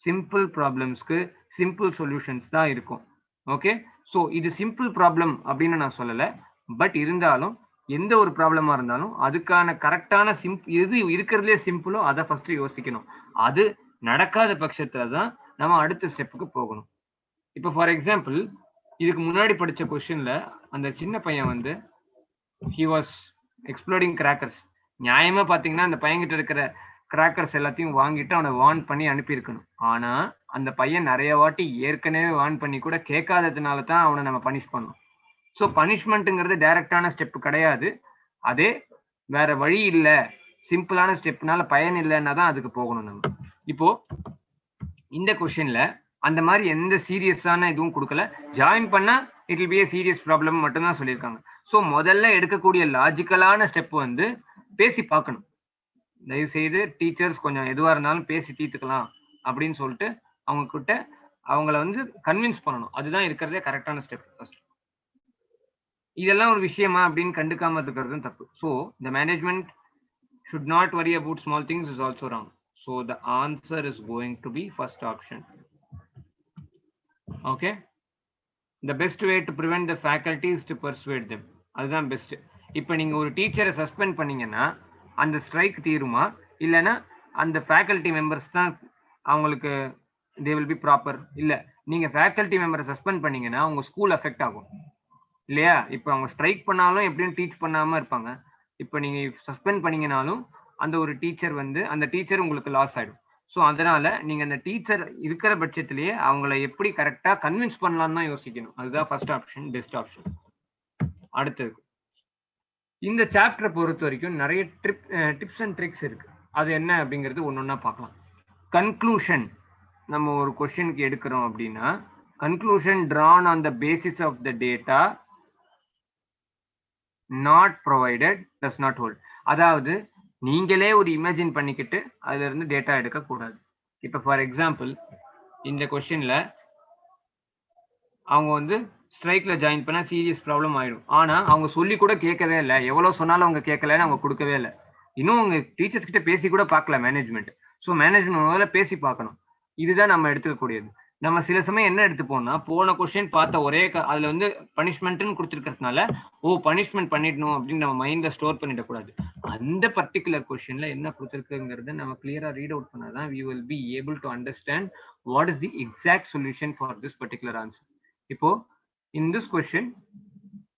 Simple ப்ராப்ளம்ஸ்க்கு சிம்பிள் சொல்யூஷன்ஸ் தான் இருக்கும். ஓகே, ஸோ இது சிம்பிள் ப்ராப்ளம் அப்படின்னு நான் சொல்லலை. பட் இருந்தாலும் எந்த ஒரு ப்ராப்ளமா இருந்தாலும் அதுக்கான கரெக்டான எது இருக்கிறதுலே சிம்பிளோ அதை ஃபர்ஸ்ட் யோசிக்கணும். அது நடக்காத பட்சத்துல தான் நம்ம அடுத்த ஸ்டெப்புக்கு போகணும். இப்போ ஃபார் எக்ஸாம்பிள் இதுக்கு முன்னாடி படிச்ச கொஸ்டின்ல அந்த சின்ன பையன் வந்து he was exploding crackers. நியாயமா பாத்தீங்கன்னா அந்த பையன்கிட்ட இருக்கிற கிராக்கர்ஸ் எல்லாத்தையும் வாங்கிட்டு அவனை வார்ன் பண்ணி அனுப்பியிருக்கணும். ஆனா அந்த பையன் நிறைய வாட்டி ஏற்கனவே வார்ன் பண்ணி கூட கேட்காததுனால தான் அவனை நம்ம பனிஷ் பண்ணோம். ஸோ பனிஷ்மெண்ட்டுங்கிறது டைரக்டான ஸ்டெப் கிடையாது. அதே வேற வழி இல்லை, சிம்பிளான ஸ்டெப்னால பயன் இல்லைன்னா தான் அதுக்கு போகணும் நம்ம. இப்போ இந்த கொஸ்டின்ல அந்த மாதிரி எந்த சீரியஸான இதுவும் கொடுக்கல. ஜாயின் பண்ணா it will be a serious problem மட்டும் தான் சொல்லியிருக்காங்க. ஸோ முதல்ல எடுக்கக்கூடிய லாஜிக்கலான ஸ்டெப் வந்து பேசி பார்க்கணும். தயவு செய்து டீச்சர்ஸ் கொஞ்சம் எதுவா இருந்தாலும் பேசி தீர்த்துக்கலாம் அப்படின்னு சொல்லிட்டு அவங்க கிட்ட அவங்கள வந்து கன்வின்ஸ் பண்ணணும். அதுதான் இருக்கிறதே கரெக்டான ஸ்டெப் ஃபர்ஸ்ட். இதெல்லாம் ஒரு விஷயமா அப்படின்னு கண்டுக்காம இருக்கிறது தப்பு. So the management should not worry about small things is also wrong. So the answer is going to be first option. Okay, the best way to prevent the faculty is to persuade them. அதுதான் best. இப்போ நீங்க ஒரு டீச்சரை suspend பண்ணீங்கன்னா அந்த strike தீருமா, இல்லைன்னா அந்த faculty members தான் அவங்களுக்கு தே வில் பி ப்ராப்பர்? இல்லை, நீங்க ஃபேக்கல்டி மெம்பரை சஸ்பெண்ட் பண்ணீங்கன்னா உங்க ஸ்கூல் அஃபெக்ட் ஆகும் இல்லையா? இப்போ அவங்க ஸ்ட்ரைக் பண்ணாலும் எப்படியும் டீச் பண்ணாம இருப்பாங்க. இப்போ நீங்க சஸ்பெண்ட் பண்ணீங்கனாலும் அந்த ஒரு டீச்சர் வந்து அந்த டீச்சர் உங்களுக்கு லாஸ் ஆயிடும். ஸோ அதனால நீங்க அந்த டீச்சர் இருக்கிற பட்சத்திலேயே அவங்கள எப்படி கரெக்டா கன்வின்ஸ் பண்ணலாம்னு தான் யோசிக்கணும். அதுதான் ஃபர்ஸ்ட் ஆப்ஷன், பெஸ்ட் ஆப்ஷன். அடுத்தது இந்த சாப்டரை பொறுத்த வரைக்கும் நிறைய டிப்ஸ் அண்ட் ட்ரிக்ஸ் இருக்கு. அது என்ன அப்படிங்கிறது ஒன்னொன்னா பார்க்கலாம். கன்க்ளூஷன் நம்ம ஒரு கொஸ்டினுக்கு எடுக்கிறோம் அப்படின்னா conclusion drawn on the basis of the data not provided does not hold. அதாவது நீங்களே ஒரு இமேஜின் பண்ணிக்கிட்டு அதுல இருந்து டேட்டா எடுக்க கூடாது. இப்போ ஃபார் எக்ஸாம்பிள் இந்த கொஸ்டின்ல அவங்க வந்து ஸ்ட்ரைக்ல ஜாயின் பண்ணா சீரியஸ் ப்ராப்ளம் ஆயிடும். ஆனா அவங்க சொல்லி கூட கேட்கவே இல்லை, எவ்வளவு சொன்னாலும் அவங்க கேட்கலன்னு அவங்க கொடுக்கவே இல்லை. இன்னும் அவங்க டீச்சர்ஸ் கிட்ட பேசி கூட பார்க்கல மேனேஜ்மெண்ட். ஸோ மேனேஜ்மெண்ட் முதல்ல பேசி பார்க்கணும். இதுதான் நம்ம எடுத்துக்கக்கூடியது. நம்ம சில சமயம் என்ன எடுத்துப்போம்னா போன கொஸ்டின் பார்த்த ஒரே அதுல வந்து பனிஷ்மெண்ட்னு கொடுத்துருக்கிறதுனால பனிஷ்மெண்ட் பண்ணிடணும் அப்படின்னு நம்ம மைண்ட்ல ஸ்டோர் பண்ணிடக்கூடாது. அந்த பர்டிகுலர் கொஸ்டின்ல என்ன கொடுத்துருக்குங்கிறத நம்ம கிளியரா ரீட் அவுட் பண்ணாதான் we will be able to understand what is the exact solution for this particular answer. இப்போ in this question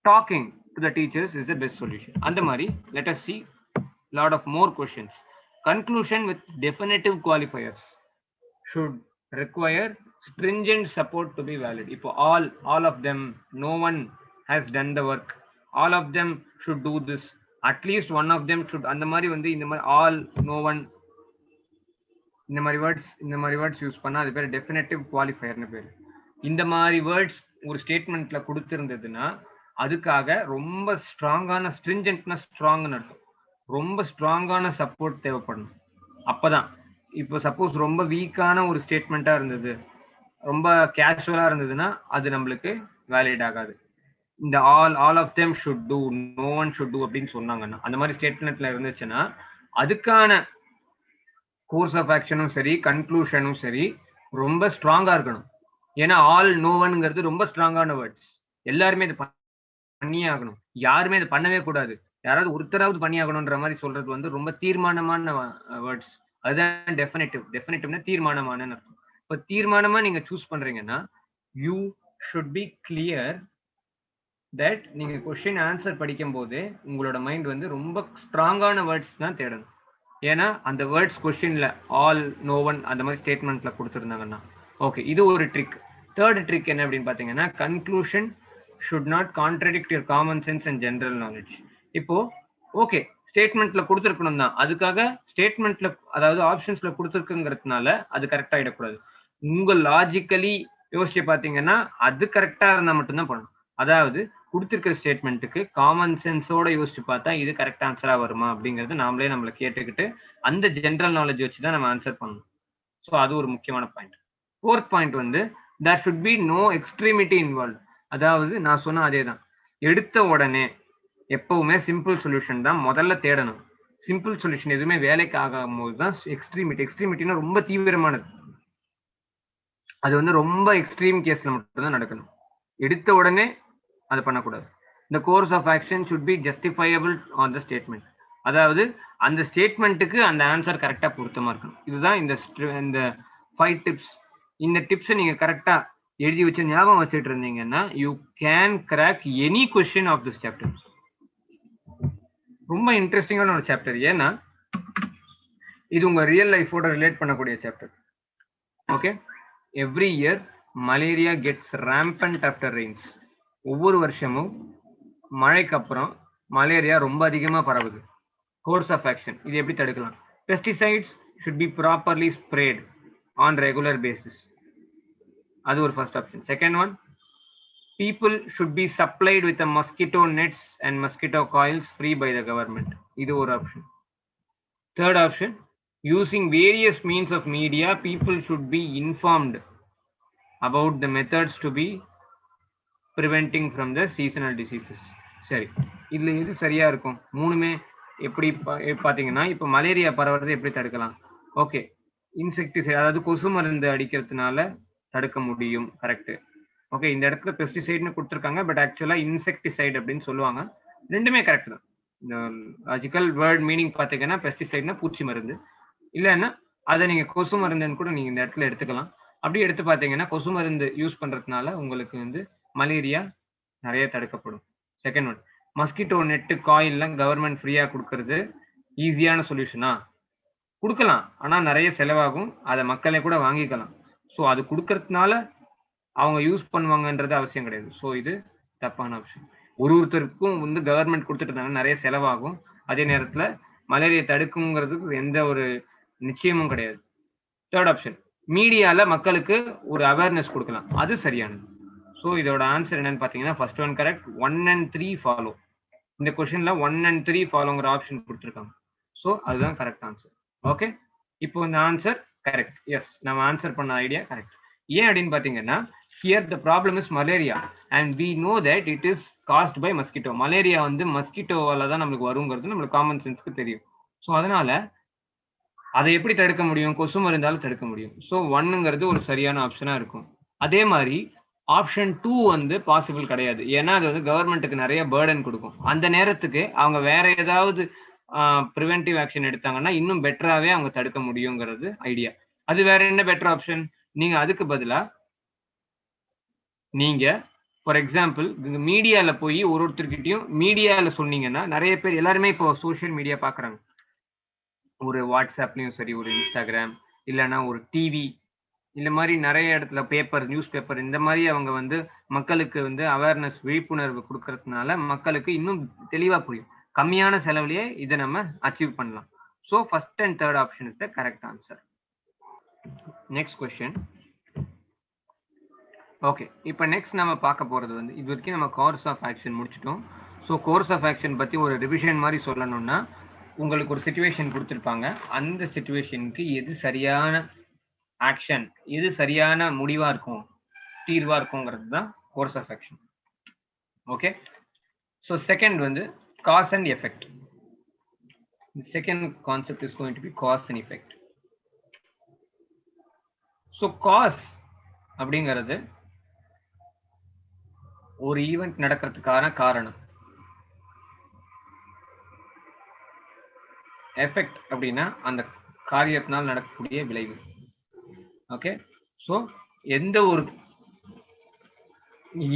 talking to the teachers is the best solution. அந்த மாதிரி let us see lot of more questions. Conclusion with definitive qualifiers should require stringent support to be valid. இப்போ all of them, no one has done the work, all of them should do this, at least one of them should, அந்த மாதிரி வந்து இந்த மாதிரி all, no one, இந்த மாதிரி words use பண்ணா அது பேர் டெஃபினட்டிவ் குவாலிஃபயர்னு பேர். இந்த மாதிரி வேர்ட்ஸ் ஒரு ஸ்டேட்மெண்ட்ல கொடுத்திருந்ததுன்னா அதுக்காக ரொம்ப ஸ்ட்ராங்கான ஸ்ட்ரிஞ்சன்ட்னா ஸ்ட்ராங்னு அர்த்தம், ரொம்ப ஸ்ட்ராங்கான சப்போர்ட் தேவைப்படணும். அப்பதான் இப்போ சப்போஸ் ரொம்ப வீக்கான ஒரு ஸ்டேட்மெண்ட்டா இருந்தது, ரொம்ப கேஷுவலா இருந்ததுன்னா அது நம்மளுக்கு வேலிட் ஆகாது. இந்த all of them should do, no one should do அப்படின்னு சொன்னாங்கன்னா அந்த மாதிரி ஸ்டேட்மெண்ட்ல இருந்துச்சுன்னா அதுக்கான கோர்ஸ் ஆஃப் ஆக்ஷனும் சரி கன்க்ளூஷனும் சரி ரொம்ப ஸ்ட்ராங்கா இருக்கணும். ஏன்னா ஆல் நோ ஒன்ங்கிறது ரொம்ப ஸ்ட்ராங்கான வேர்ட்ஸ். எல்லாருமே இது பண்ணியே ஆகணும், யாருமே இது பண்ணவே கூடாது, யாராவது ஒருத்தராவது பண்ணி ஆகணும்ன்ற மாதிரி சொல்றது வந்து ரொம்ப தீர்மானமான வேர்ட்ஸ். அதுதான் டெஃபினட்டிவ்னா தீர்மானமான அர்த்தம். இப்போ தீர்மானமா நீங்க சூஸ் பண்றீங்கன்னா you should B clear that நீங்க கொஸ்டின் ஆன்சர் படிக்கும் போது உங்களோட மைண்ட் வந்து ரொம்ப ஸ்ட்ராங்கான வேர்ட்ஸ் தான் தேடணும். ஏன்னா அந்த வேர்ட்ஸ் கொஸ்டின்ல ஆல், நோ ஒன் அந்த மாதிரி ஸ்டேட்மெண்ட்ல கொடுத்துருந்தாங்கன்னா ஓகே. இது ஒரு ட்ரிக். தேர்ட் ட்ரிக் என்ன அப்படின்னு பாத்தீங்கன்னா conclusion should not contradict your common sense and general knowledge. இப்போ ஓகே ஸ்டேட்மெண்ட்ல கொடுத்துருக்கணும் தான், அதுக்காக ஸ்டேட்மெண்ட்ல அதாவது ஆப்ஷன்ஸ்ல கொடுத்துருக்குங்கிறதுனால அது கரெக்டா ஆயிடக்கூடாது. உங்க லாஜிக்கலி யோசிச்சு பாத்தீங்கன்னா அது கரெக்டா இருந்தா மட்டும்தான் பண்ணணும். அதாவது கொடுத்துருக்கிற ஸ்டேட்மெண்ட்டுக்கு காமன் சென்ஸோட யோசிச்சு பார்த்தா இது கரெக்ட் ஆன்சரா வருமா அப்படிங்கறது நம்மளை கேட்டுக்கிட்டு அந்த ஜென்ரல் நாலேஜ் வச்சுதான் நம்ம ஆன்சர் பண்ணணும். ஸோ அது ஒரு முக்கியமான பாயிண்ட். ஃபோர்த் பாயிண்ட் வந்து there should be no extremity involved. அதாவது நான் சொன்ன அதே தான், எடுத்த உடனே எப்பவுமே சிம்பிள் சொல்யூஷன் தான் முதல்ல தேடணும். சிம்பிள் சொல்யூஷன் எதுவுமே வேலைக்கு ஆகும் போது தான் எக்ஸ்ட்ரீமிட்டினா ரொம்ப தீவிரமானது, அது வந்து ரொம்ப எக்ஸ்ட்ரீம் கேஸ்ல மட்டும்தான் நடக்கணும். எடுத்த உடனே அது பண்ணக்கூடாது. the course of action should be justifiable on the statement. அதாவது அந்த ஸ்டேட்மெண்ட்டுக்கு அந்த ஆன்சர் கரெக்டா பொருத்தமா இருக்கணும். இதுதான் இந்த 5 டிப்ஸ். இந்த டிப்ஸை நீங்க கரெக்டா எழுதி வச்சு ஞாபகம் வச்சுட்டு இருந்தீங்கன்னா you can crack any question of this chapter. ரொம்ப இன்ட்ரெஸ்டிங்கான ஒரு சாப்டர். ஏன்னா இது உங்க ரியல் லைஃபோட ரிலேட் பண்ணக்கூடிய chapter. Okay, every year malaria gets rampant after rains. ஒவ்வொரு வருஷமும் மழைக்கு அப்புறம் மலேரியா ரொம்ப அதிகமா பரவுது. கோர்ஸ் ஆஃப் ஆக்ஷன், இது எப்படி தடுக்கலாம்? Pesticides should be properly sprayed on regular basis. அது ஒரு first option. Second one, people should be supplied with the mosquito nets and mosquito coils free by the government. இது ஒரு option. Third option, using various means of media, people should be informed about the methods to be preventing from the seasonal diseases. சரி, இதுல எது சரியா இருக்கும்? மூணுமே எப்படி பாத்தீங்கன்னா, இப்ப மலேரியா பரவுறதை எப்படி தடுக்கலாம்? ஓகே, இன்செக்டிசைட், அதாவது கொசு மருந்து அடிக்கிறதுனால தடுக்க முடியும். கரெக்ட். ஓகே, இந்த இடத்துல பெஸ்டிசைட்னு கொடுத்துருக்காங்க, பட் ஆக்சுவலா இன்செக்டிசைட் அப்படின்னு சொல்லுவாங்க. ரெண்டுமே கரெக்ட் தான். இந்த லாஜிக்கல் வேர்ட் மீனிங் பார்த்தீங்கன்னா பெஸ்டிசைட்னா பூச்சி மருந்து, இல்லைன்னா அதை நீங்க கொசு மருந்துன்னு கூட நீங்க இந்த இடத்துல எடுத்துக்கலாம். அப்படி எடுத்து பார்த்தீங்கன்னா கொசு மருந்து யூஸ் பண்றதுனால உங்களுக்கு வந்து மலேரியா நிறைய தடுக்கப்படும். செகண்ட் ஒன், மஸ்கிட்டோ நெட்டு காயில்லாம் கவர்மெண்ட் ஃப்ரீயா கொடுக்கறது ஈஸியான சொல்யூஷனா? கொடுக்கலாம், ஆனா நிறைய செலவாகும். அதை மக்களே கூட வாங்கிக்கலாம். ஸோ அது கொடுக்கறதுனால அவங்க யூஸ் பண்ணுவாங்கன்றது அவசியம் கிடையாது. ஸோ இது தப்பான ஆப்ஷன். ஒருத்தருக்கும் வந்து கவர்மெண்ட் கொடுத்துட்டு இருந்தாங்க, நிறைய செலவாகும். அதே நேரத்தில் மலேரியா தடுக்குங்கிறதுக்கு எந்த ஒரு நிச்சயமும் கிடையாது. தேர்ட் ஆப்ஷன், மீடியால மக்களுக்கு ஒரு அவேர்னஸ் கொடுக்கலாம், அது சரியானது. ஸோ இதோட ஆன்சர் என்னன்னு பார்த்தீங்கன்னா first one correct, 1 and 3 follow. இந்த கொஸ்டின்ல 1 and 3 ஃபாலோங்கிற ஆப்ஷன் கொடுத்துருக்காங்க. ஸோ அதுதான் கரெக்ட் ஆன்சர். ஓகே, இப்போ இந்த ஆன்சர் கரெக்ட். எஸ், நம்ம ஆன்சர் பண்ண ஐடியா கரெக்ட். ஏன் அப்படின்னு பார்த்தீங்கன்னா, here the problem is malaria and we know that it is caused by mosquito. Malaria வந்து மஸ்கிட்டோவால தான் நம்மளுக்கு வருங்கிறது நம்மளுக்கு காமன் சென்ஸ்க்கு தெரியும். ஸோ அதனால அதை எப்படி தடுக்க முடியும்? கொசு மருந்தாலும் தடுக்க முடியும். ஸோ 1ங்கிறது ஒரு சரியான ஆப்ஷனா இருக்கும். அதே மாதிரி ஆப்ஷன் 2 வந்து பாசிபிள் கிடையாது. ஏன்னா அது வந்து கவர்மெண்ட்டுக்கு நிறைய பேர்டன் கொடுக்கும். அந்த நேரத்துக்கு அவங்க வேற ஏதாவது ப்ரிவென்டிவ் ஆக்ஷன் எடுத்தாங்கன்னா இன்னும் பெட்டராகவே அவங்க தடுக்க முடியுங்கிறது ஐடியா. அது வேற என்ன பெட்டர் ஆப்ஷன்? நீங்க அதுக்கு பதிலா நீங்க ஃபார் எக்ஸாம்பிள் மீடியால போய் ஒருத்தர்கிட்டையும் மீடியால சொன்னீங்கன்னா, நிறைய பேர் எல்லாருமே இப்போ சோசியல் மீடியா பாக்குறாங்க. ஒரு வாட்ஸ்அப்லயும் சரி, ஒரு இன்ஸ்டாகிராம், இல்லைன்னா ஒரு டிவி, இந்த மாதிரி நிறைய இடத்துல பேப்பர், நியூஸ் பேப்பர், இந்த மாதிரி அவங்க வந்து மக்களுக்கு வந்து அவேர்னஸ், விழிப்புணர்வு கொடுக்கறதுனால மக்களுக்கு இன்னும் தெளிவா புரியும். கம்மியான செலவுலயே இதை நம்ம அச்சீவ் பண்ணலாம். So first and third option is the correct answer. Next question. Okay, இப்போ நெக்ஸ்ட் நம்ம பார்க்க போகிறது வந்து, இது வரைக்கும் நம்ம கோர்ஸ் ஆஃப் ஆக்ஷன் முடிச்சிட்டோம். ஸோ கோர்ஸ் ஆஃப் ஆக்ஷன் பற்றி ஒரு ரிவிஷன் மாதிரி சொல்லணும்னா, உங்களுக்கு ஒரு சிச்சுவேஷன் கொடுத்துருப்பாங்க. அந்த சிச்சுவேஷனுக்கு எது சரியான ஆக்ஷன், எது சரியான முடிவாக இருக்கும், தீர்வாக இருக்குங்கிறது தான் course of action. Okay, so second வந்து cause and effect. Second concept is going to be cause and effect. So cause அப்படிங்கிறது ஒரு ஈவெண்ட் நடக்கிறதுக்கான காரணம். எஃபெக்ட் அப்படின்னா அந்த காரியத்தினால் நடக்கக்கூடிய விளைவு. ஓகே, ஸோ எந்த ஒரு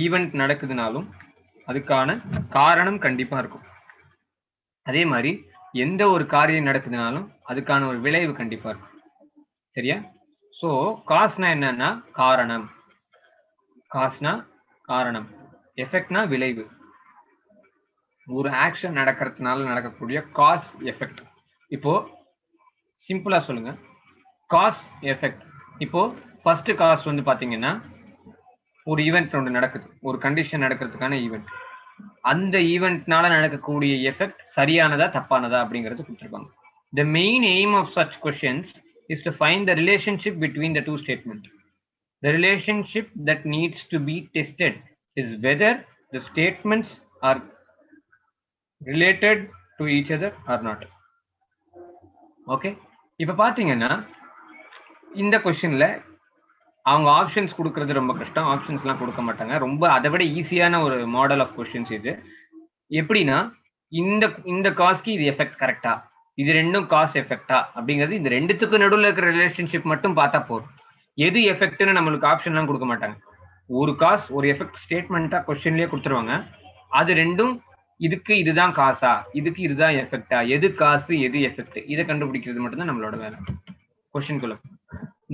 ஈவெண்ட் நடக்குதுனாலும் அதுக்கான காரணம் கண்டிப்பா இருக்கும். அதே மாதிரி எந்த ஒரு காரியம் நடக்குதுனாலும் அதுக்கான ஒரு விளைவு கண்டிப்பா இருக்கும். சரியா? ஸோ காஸ்னா என்னன்னா காரணம், காஸ்னா காரணம், எஃபெக்ட்னா விளைவு. ஒரு ஆக்ஷன் நடக்கிறதுனால நடக்கக்கூடிய காஸ் எஃபெக்ட். இப்போ சிம்பிளா சொல்லுங்க, காஸ் எஃபெக்ட். இப்போ ஃபர்ஸ்ட் காஸ் வந்து பாத்தீங்கன்னா, ஒரு ஈவெண்ட் ஒன்று நடக்குது, ஒரு கண்டிஷன் நடக்கிறதுக்கான ஈவெண்ட். அந்த ஈவெண்ட்னால நடக்கக்கூடிய எஃபெக்ட் சரியானதா தப்பானதா அப்படிங்கிறது கொடுத்துருப்பாங்க. The main aim of such questions is to find the relationship between the two statements. The relationship that needs to be tested is whether the statements are related to each other or not. Okay, இப்ப பாத்தீங்கன்னா இந்த கொஸ்டின்ல அவங்க options கொடுக்கறது ரொம்ப கஷ்டம். ஆப்ஷன்ஸ்லாம் கொடுக்க மாட்டாங்க. ரொம்ப அதை விட ஈஸியான ஒரு மாடல் ஆஃப் கொஸ்டின்ஸ் இது. எப்படின்னா இந்த இந்த காஸ்க்கு இது எஃபெக்ட் கரெக்டா, இது ரெண்டும் காஸ் எஃபெக்டா அப்படிங்கிறது இந்த ரெண்டுத்துக்கு நடுவில் இருக்கிற ரிலேஷன்ஷிப் மட்டும் பார்த்தா போதும். எது எஃபெக்ட்னு நம்மளுக்கு ஆப்ஷன்லாம் கொடுக்க மாட்டாங்க. ஒரு காஸ் ஒரு எஃபெக்ட் ஸ்டேட்மெண்ட்டா கொஸ்டின்லயே கொடுத்துருவாங்க. அது ரெண்டும் இதுக்கு இதுதான் காசா, இதுக்கு இதுதான் எஃபெக்டா, எது காசு எது எஃபெக்ட், இதை கண்டுபிடிக்கிறது மட்டும் தான் நம்மளோட வேலை. கொஸ்டின் குள்ள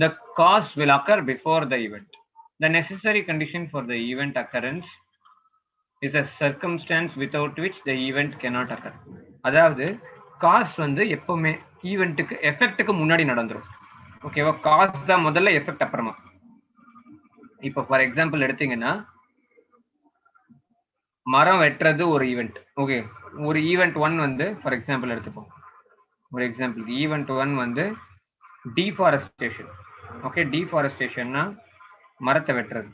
the cause will occur before the event. The necessary condition for the event occurrence is a circumstance without which the event cannot occur. அதாவது காஸ் வந்து எப்பவுமே ஈவெண்ட்டுக்கு எஃபெக்ட்டுக்கு முன்னாடி நடந்துரும். ஓகேவா? காஸ் தான் முதல்ல, எஃபெக்ட் அப்புறமா. இப்போ ஃபார் எக்ஸாம்பிள் எடுத்தீங்கன்னா மரம் வெட்டுறது ஒரு ஈவெண்ட். ஓகே, ஒரு ஈவெண்ட் 1 வந்து ஃபார் எக்ஸாம்பிள் எடுத்துப்போம். ஒரு எக்ஸாம்பிள் ஈவெண்ட் 1 வந்து டீஃபாரஸ்டேஷன். ஓகே, டீஃபாரஸ்டேஷன்னா மரத்தை வெட்டுறது.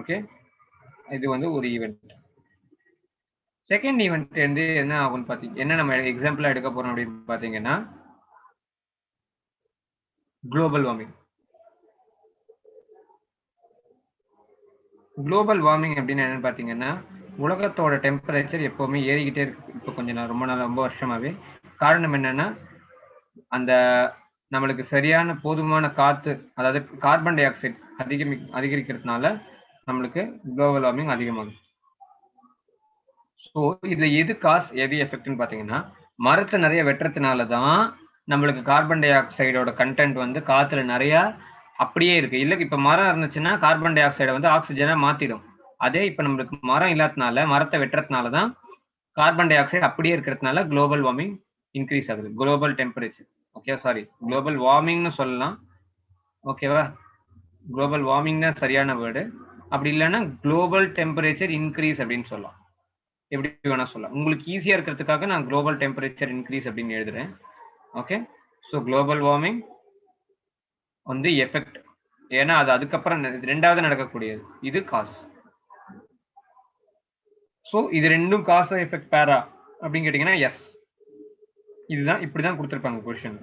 ஓகே, இது வந்து ஒரு ஈவெண்ட். செகண்ட் ஈவெண்ட் வந்து என்ன ஆகும்னு பார்த்தீங்க, என்ன நம்ம எக்ஸாம்பிளா எடுக்க போறோம் அப்படின்னு பார்த்தீங்கன்னா குளோபல் வார்மிங். குளோபல் வார்மிங் அப்படின்னு என்னன்னு பார்த்தீங்கன்னா உலகத்தோட டெம்பரேச்சர் எப்பவுமே ஏறிக்கிட்டே இருக்கு. இப்போ கொஞ்சம் ரொம்ப வருஷமாவே. காரணம் என்னன்னா அந்த நம்மளுக்கு சரியான போதுமான காத்து, அதாவது கார்பன் டை ஆக்சைடு அதிகரிக்கிறதுனால நம்மளுக்கு குளோபல் வார்மிங் அதிகமாகும். ஸோ இதுல எது காஸ் எது எஃபெக்ட்னு பார்த்தீங்கன்னா மரத்தை நிறைய வெட்டுறதுனால தான் நம்மளுக்கு கார்பன் டை ஆக்சைடோட கண்டென்ட் வந்து காத்துல நிறைய அப்படியே இருக்கு. இல்லை இப்போ மரம் இருந்துச்சுன்னா கார்பன் டை ஆக்சைடை வந்து ஆக்சிஜனா மாத்திடும். அதே இப்போ நம்மளுக்கு மரம் இல்லாததுனால, மரத்தை வெட்டுறதுனால தான் கார்பன் டை ஆக்சைடு அப்படியே இருக்கிறதுனால குளோபல் வார்மிங் இன்க்ரீஸ் ஆகுது. Global temperature, okay, sorry global வார்மிங்னு சொல்லலாம். ஓகேவா? குளோபல் வார்மிங் தான் சரியான வேர்டு. அப்படி இல்லைன்னா குளோபல் டெம்பரேச்சர் இன்க்ரீஸ் அப்படின்னு சொல்லலாம். எப்படி வேணா சொல்லலாம். உங்களுக்கு ஈஸியா இருக்கிறதுக்காக நான் குளோபல் டெம்பரேச்சர் இன்க்ரீஸ் அப்படின்னு எழுதுறேன். ஓகே, ஸோ குளோபல் வார்மிங் வந்து எஃபெக்ட். ஏன்னா அது அதுக்கப்புறம் ரெண்டாவது நடக்கக்கூடியது. இது காஸ். ஸோ இது ரெண்டும் காஸ் எஃபெக்ட் பேரா அப்படின்னு கேட்டீங்கன்னா எஸ். இதுதான் இப்படிதான் கொடுத்துருப்பாங்க question.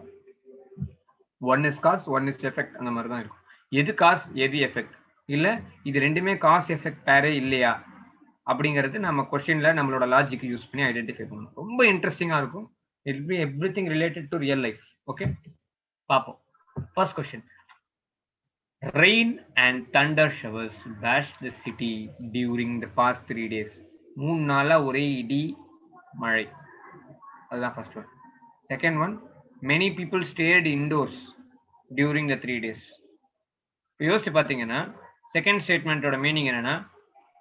One is cause, one is effect, அந்த மாதிரி தான் இருக்கும். எது காஸ் எது எஃபெக்ட், இல்ல இது ரெண்டுமே காஸ் எஃபெக்ட் பேரே இல்லையா அப்படிங்கிறது நம்ம கொஸ்டின்ல நம்மளோட லாஜிக் யூஸ் பண்ணி ஐடென்டிஃபை பண்ணணும். ரொம்ப இன்ட்ரெஸ்டிங்கா இருக்கும். It be everything related to real life. Okay, பாப்போம். First question. Rain and thunder showers bashed the city during the past 3 days. 3 நாளா ஒரே இடி மழை. அதுதான் first one. Second one, many people stayed indoors during the 3 days. யோசிச்சு பார்த்தீங்கன்னா second ஸ்டேட்மெண்ட்டோட meaning என்னன்னா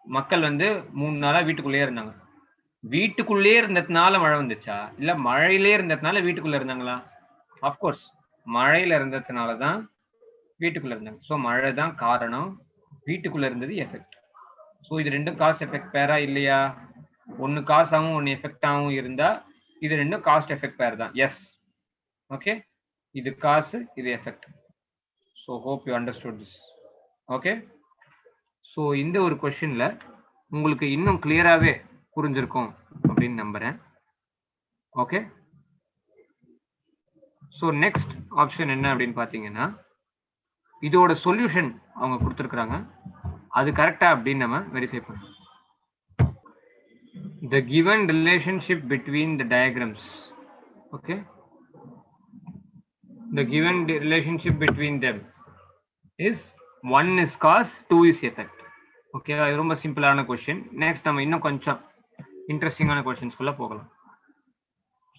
மக்கள் வந்து 3 நாளா வீட்டுக்குள்ளேயே இருந்தாங்க. வீட்டுக்குள்ளேயே இருந்ததுனால மழை வந்துச்சா, இல்ல மழையிலே இருந்ததுனால வீட்டுக்குள்ள இருந்தாங்களா? அப்கோர்ஸ் மழையில இருந்ததுனால தான் வீட்டுக்குள்ள இருந்தாங்க. ஸோ மழை தான் காரணம், வீட்டுக்குள்ள இருந்தது எஃபெக்ட். ஸோ இது ரெண்டும் காஸ் எஃபெக்ட் பேரா இல்லையா? ஒன்னு காசாகவும் ஒன்னு எஃபெக்டாகவும் இருந்தா இது ரெண்டும் காஸ்ட் எஃபெக்ட் பேர் தான். எஸ். ஓகே, இது காசு, இது effect. So hope you understood this. Okay, so இந்த ஒரு கொஸ்டின்ல உங்களுக்கு இன்னும் கிளியராகவே புரிஞ்சிருக்கும் அப்படின்னு நம்புறேன். ஓகே, ஸோ நெக்ஸ்ட் ஆப்ஷன் என்ன அப்படின்னு பார்த்தீங்கன்னா இதோட சொல்யூஷன் அவங்க கொடுத்துருக்குறாங்க. அது கரெக்டா அப்படின்னு நம்ம வெரிஃபை பண்ணணும். The given relationship between the diagrams. Okay, the given relationship between them is 1 is cause, 2 is effect. Okay, இது ரொம்ப சிம்பிளான கொஸ்டின். நெக்ஸ்ட் நம்ம இன்னும் கொஞ்சம் இன்ட்ரெஸ்டிங்கான கொஸ்டின்ஸ்குள்ள போகலாம்.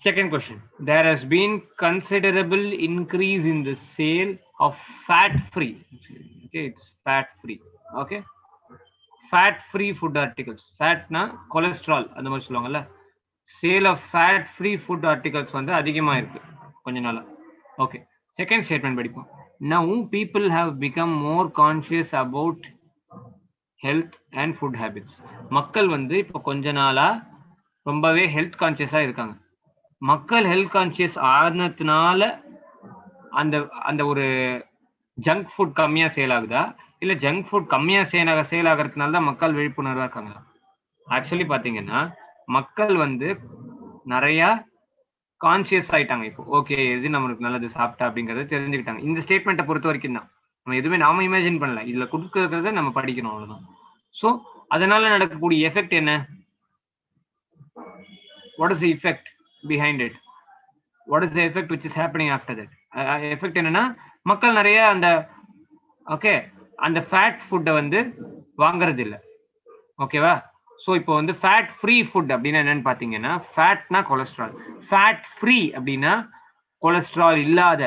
Second question. There has been considerable increase in the sale of fat-free. Okay, it's fat-free. Okay, fat-free food articles. Fat na cholesterol அந்த மாதிரி சொல்லுவாங்கல்ல. Sale of fat-free food articles வந்து அதிகமா இருக்கு கொஞ்ச நாளா. Okay, second statement படிப்போம். Now people have become more conscious about health and food habits. மக்கள் வந்து இப்போ கொஞ்ச நாளா ரொம்பவே ஹெல்த் கான்சியஸா இருக்காங்க. மக்கள் ஹெல்த் கான்சியஸ் ஆனதுனால அந்த அந்த ஒரு ஜங்க் ஃபுட் கம்மியா சேல் ஆகுதா, இல்ல ஜங்க் ஃபுட் கம்மியா சேல் ஆகிறதுனால தான் மக்கள் விழிப்புணர்வா இருக்காங்களா? ஆக்சுவலி பாத்தீங்கன்னா மக்கள் வந்து நிறைய கான்சியஸ் ஆயிட்டாங்க. இப்போ ஓகே, எது நம்மளுக்கு நல்லது சாப்பிட்டா அப்படிங்கறத தெரிஞ்சுக்கிட்டாங்க. இந்த ஸ்டேட்மெண்ட்டை பொறுத்த வரைக்கும் தான். நம்ம எதுவுமே நாம இமேஜின் பண்ணல, இதுல கொடுக்கறத நம்ம படிக்கணும், அவ்வளவுதான். ஸோ அதனால நடக்கக்கூடிய எஃபெக்ட் என்ன? what is the effect behind it? What is the effect which is happening after that? Effect என்னன்னா மக்கள் நிறைய அந்த ஓகே அந்த ஃபேட் ஃபுட்டை வந்து வாங்குறது இல்லை. ஓகேவா? ஸோ இப்போ வந்து ஃபேட் ஃப்ரீ ஃபுட் அப்படின்னா என்னன்னு பார்த்தீங்கன்னா, ஃபேட்னா கொலஸ்ட்ரால், ஃபேட் ஃப்ரீ அப்படின்னா கொலஸ்ட்ரால் இல்லாத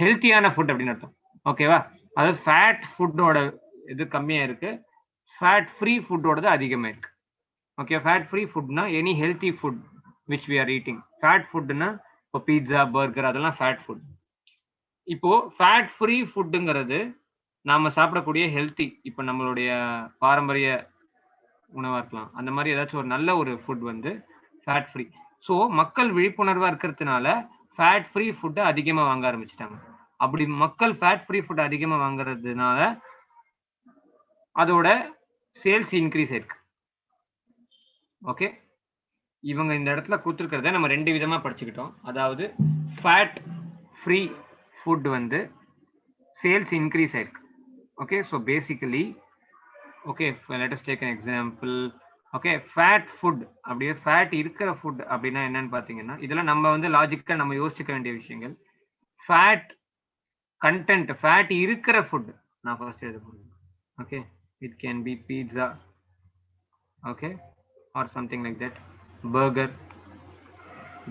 ஹெல்த்தியான ஃபுட் அப்படின்னு அர்த்தம். ஓகேவா? அதாவது ஃபேட் ஃபுட்டோட இது கம்மியாக இருக்கு, ஃபேட் ஃப்ரீ ஃபுட்டோடது அதிகமாக இருக்கு. ஓகே, ஃபேட் ஃப்ரீ ஃபுட்னா any healthy food which we are eating. Fat ஃபுட்னா இப்போ பீட்சா, பர்கர் அதெல்லாம் ஃபேட் ஃபுட். இப்போ ஃபேட் ஃப்ரீ ஃபுட்டுங்கிறது நாம சாப்பிடக்கூடிய ஹெல்த்தி, இப்போ நம்மளுடைய பாரம்பரிய உணவா இருக்கலாம், அந்த மாதிரி ஏதாச்சும் ஒரு நல்ல ஒரு ஃபுட் வந்து ஃபேட் ஃப்ரீ. ஸோ மக்கள் விழிப்புணர்வா இருக்கிறதுனால ஃபேட் ஃப்ரீ ஃபுட்டை அதிகமாக வாங்க ஆரம்பிச்சிட்டாங்க. அப்படி மக்கள் ஃபேட் ஃப்ரீ ஃபுட் அதிகமாக வாங்குறதுனால அதோட சேல்ஸ் இன்க்ரீஸ் ஆயிருக்கு. ஓகே, இவங்க இந்த இடத்துல கொடுத்துருக்கிறத நம்ம ரெண்டு விதமா படிச்சுக்கிட்டோம். அதாவது ஃபேட் ஃப்ரீ ஃபுட் வந்து சேல்ஸ் இன்க்ரீஸ் ஆயிருக்கு. Okay, so basically okay let us take an example. Okay, fat food அப்படியே ஃபேட் இருக்கிற ஃபுட் அப்படின்னா என்னன்னு பார்த்தீங்கன்னா, இதெல்லாம் நம்ம வந்து லாஜிக்கா நம்ம யோசிச்சுக்க வேண்டிய விஷயங்கள். ஃபேட் கண்டென்ட், ஃபேட் இருக்கிற ஃபுட் நான் ஃபர்ஸ்ட் எழுத போறேன். Okay, it can be pizza, okay, or something like that, burger,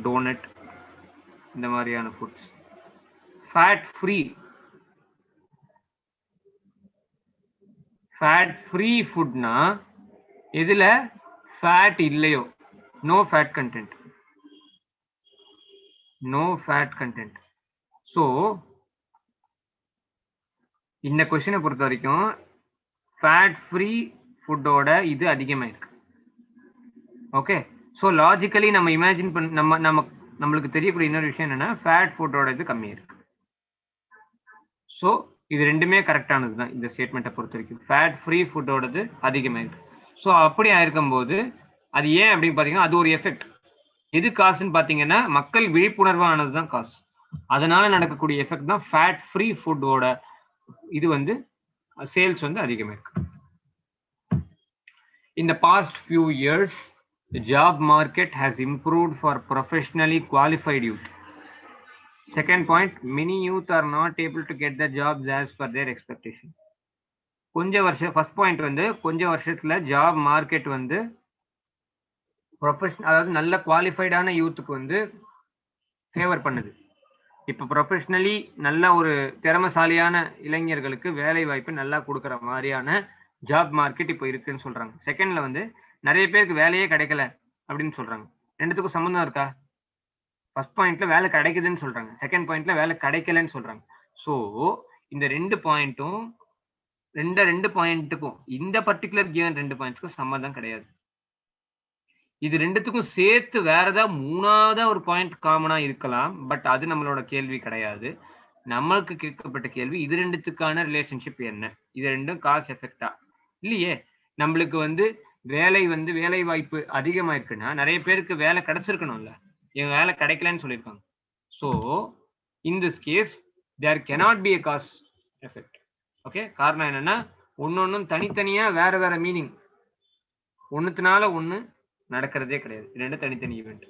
donut, இந்த மாதிரியான foods. Fat free, fat free ஃபுட்னா எதுல ஃபேட் இல்லையோ, no fat content, no fat content. So இந்த கொஸ்டினை பொறுத்த வரைக்கும் ஃபேட் ஃப்ரீ ஃபுட்டோட இது அதிகமாக இருக்கு. ஓகே, ஸோ லாஜிக்கலி நம்ம இமேஜின் பண்ண நம்மளுக்கு தெரியக்கூடிய இன்னொரு விஷயம் என்னன்னா, ஃபேட் ஃபுட்டோட இது கம்மியாக இருக்கு. ஸோ இது ரெண்டுமே கரெக்டானது தான் இந்த ஸ்டேட்மெண்ட்டை பொறுத்த வரைக்கும். ஃபேட் ஃப்ரீ ஃபுட்டோடது அதிகமாக இருக்கு. ஸோ அப்படி ஆயிருக்கும் போது அது ஏன் அப்படின்னு பார்த்தீங்கன்னா, அது ஒரு எஃபெக்ட். எது காசுன்னு பார்த்தீங்கன்னா, மக்கள் விழிப்புணர்வானது தான் காசு. அதனால நடக்கக்கூடிய எஃபெக்ட் தான் ஃபேட் ஃப்ரீ ஃபுட்டோட இது வந்து சேல்ஸ் வந்து அதிகமாக இருக்கு. In the past few years, the job market has improved for professionally qualified youth. Second point, many youth are not able to get the jobs as per their expectation. கொஞ்ச வருஷம் first point வந்து கொஞ்ச வருஷத்துல job market வந்து professional, அதாவது நல்ல குவாலிஃபைடான யூத்துக்கு வந்து favour பண்ணுது. இப்போ ப்ரொஃபஷனலி நல்ல ஒரு திறமைசாலியான இளைஞர்களுக்கு வேலை வாய்ப்பு நல்லா கொடுக்குற மாதிரியான ஜாப் மார்க்கெட் இப்போ இருக்குன்னு சொல்றாங்க. செகண்ட்ல வந்து நிறைய பேருக்கு வேலையே கிடைக்கல அப்படின்னு சொல்றாங்க. ரெண்டுத்துக்கும் சம்பந்தம் இருக்கா? ஃபர்ஸ்ட் பாயிண்ட்ல வேலை கிடைக்குதுன்னு சொல்றாங்க, செகண்ட் பாயிண்ட்ல வேலை கிடைக்கலன்னு சொல்றாங்க. ஸோ இந்த ரெண்டு பாயிண்ட்டுக்கும் இந்த பர்டிகுலர் கிவன் ரெண்டு பாயிண்ட்ஸ்க்கும் சம்மந்தம் கிடையாது. இது ரெண்டுத்துக்கும் சேர்த்து வேற ஏதாவது மூணாவதா ஒரு பாயிண்ட் காமனா இருக்கலாம், பட் அது நம்மளோட கேள்வி கிடையாது. நம்மளுக்கு கேட்கப்பட்ட கேள்வி இது ரெண்டுத்துக்கான ரிலேஷன்ஷிப் என்ன, இது ரெண்டும் காஸ் எஃபெக்டா இல்லையே. நம்மளுக்கு வந்து வேலை வாய்ப்பு அதிகமா இருக்குன்னா நிறைய பேருக்கு வேலை கிடைச்சிருக்கணும்ல, என் வேலை கிடைக்கலன்னு சொல்லியிருக்காங்க. So in this case there cannot be a cause effect. Okay, காரணம் என்னன்னா ஒன்னொன்னும் தனித்தனியா வேற வேற மீனிங், ஒன்னுத்தினால ஒண்ணு நடக்கிறதே கிடையாது, ரெண்டு தனித்தனி ஈவெண்ட்.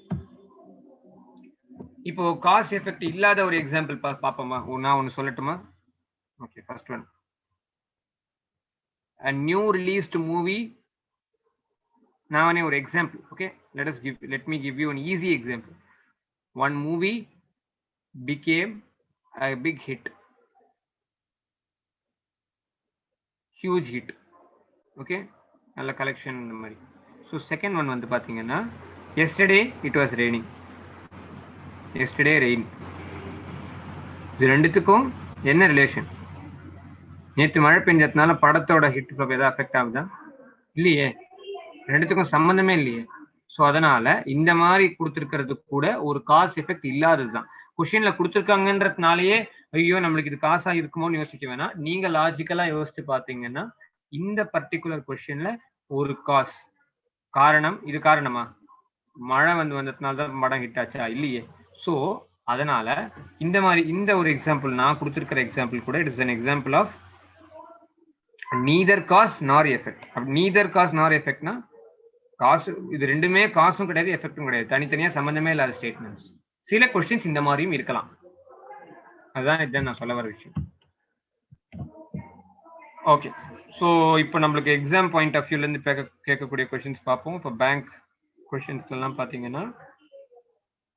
இப்போ காஸ் எஃபெக்ட் இல்லாத ஒரு எக்ஸாம்பிள் பாப்போமா? நான் ஒன்னு சொல்லட்டுமா? Okay, first one, a new released movie. நானே ஒரு example. Okay, let me give you an easy example. One movie became a big hit, huge hit. Okay, நல்ல கலெக்ஷன் இந்த மாதிரி. ஸோ செகண்ட் ஒன் வந்து பார்த்தீங்கன்னா, yesterday it was raining. yesterday rain. இது ரெண்டுத்துக்கும் என்ன ரிலேஷன்? நேற்று மழை பெஞ்சதுனால படத்தோட ஹிட் ஏதாவது அஃபெக்ட் ஆகுதா? இல்லையே, ரெண்டுத்துக்கும் சம்பந்தமே இல்லையே. ஸோ அதனால இந்த மாதிரி கொடுத்துருக்கிறது கூட ஒரு காஸ் எஃபெக்ட் இல்லாதது தான். கொஸ்டின்ல கொடுத்துருக்காங்கன்றதுனாலயே ஐயோ நம்மளுக்கு இது காசா இருக்குமோன்னு யோசிக்க வேணாம். நீங்க லாஜிக்கலா யோசிச்சு பார்த்தீங்கன்னா இந்த பர்டிகுலர் கொஸ்டின்ல ஒரு காஸ் காரணம், இது காரணமா? மழை வந்ததுனால தான் படம் ஹிட் ஆச்சா? இல்லையே. ஸோ அதனால இந்த மாதிரி இந்த ஒரு எக்ஸாம்பிள் நான் கொடுத்துருக்கிற எக்ஸாம்பிள் கூட it is an example of neither cause nor effect. neither cause nor effect னா காசு இது ரெண்டுமே காசும் கிடையாது எஃபெக்டும் கிடையாது, தனித்தனியா சம்பந்தமே இல்லாத ஸ்டேட்மெண்ட்ஸ். சில கொஸ்டின்ஸ் இந்த மாதிரியும் இருக்கலாம். அதுதான் இதுதான் நான் சொல்ல வர விஷயம். ஓகே, ஸோ இப்போ நம்மளுக்கு எக்ஸாம் பாயிண்ட் ஆஃப் வியூல இருந்து கேட்கக்கூடிய கொஸ்டின்ஸ் பார்ப்போம். இப்போ பேங்க் கொஸ்டின்ஸ் எல்லாம் பார்த்தீங்கன்னா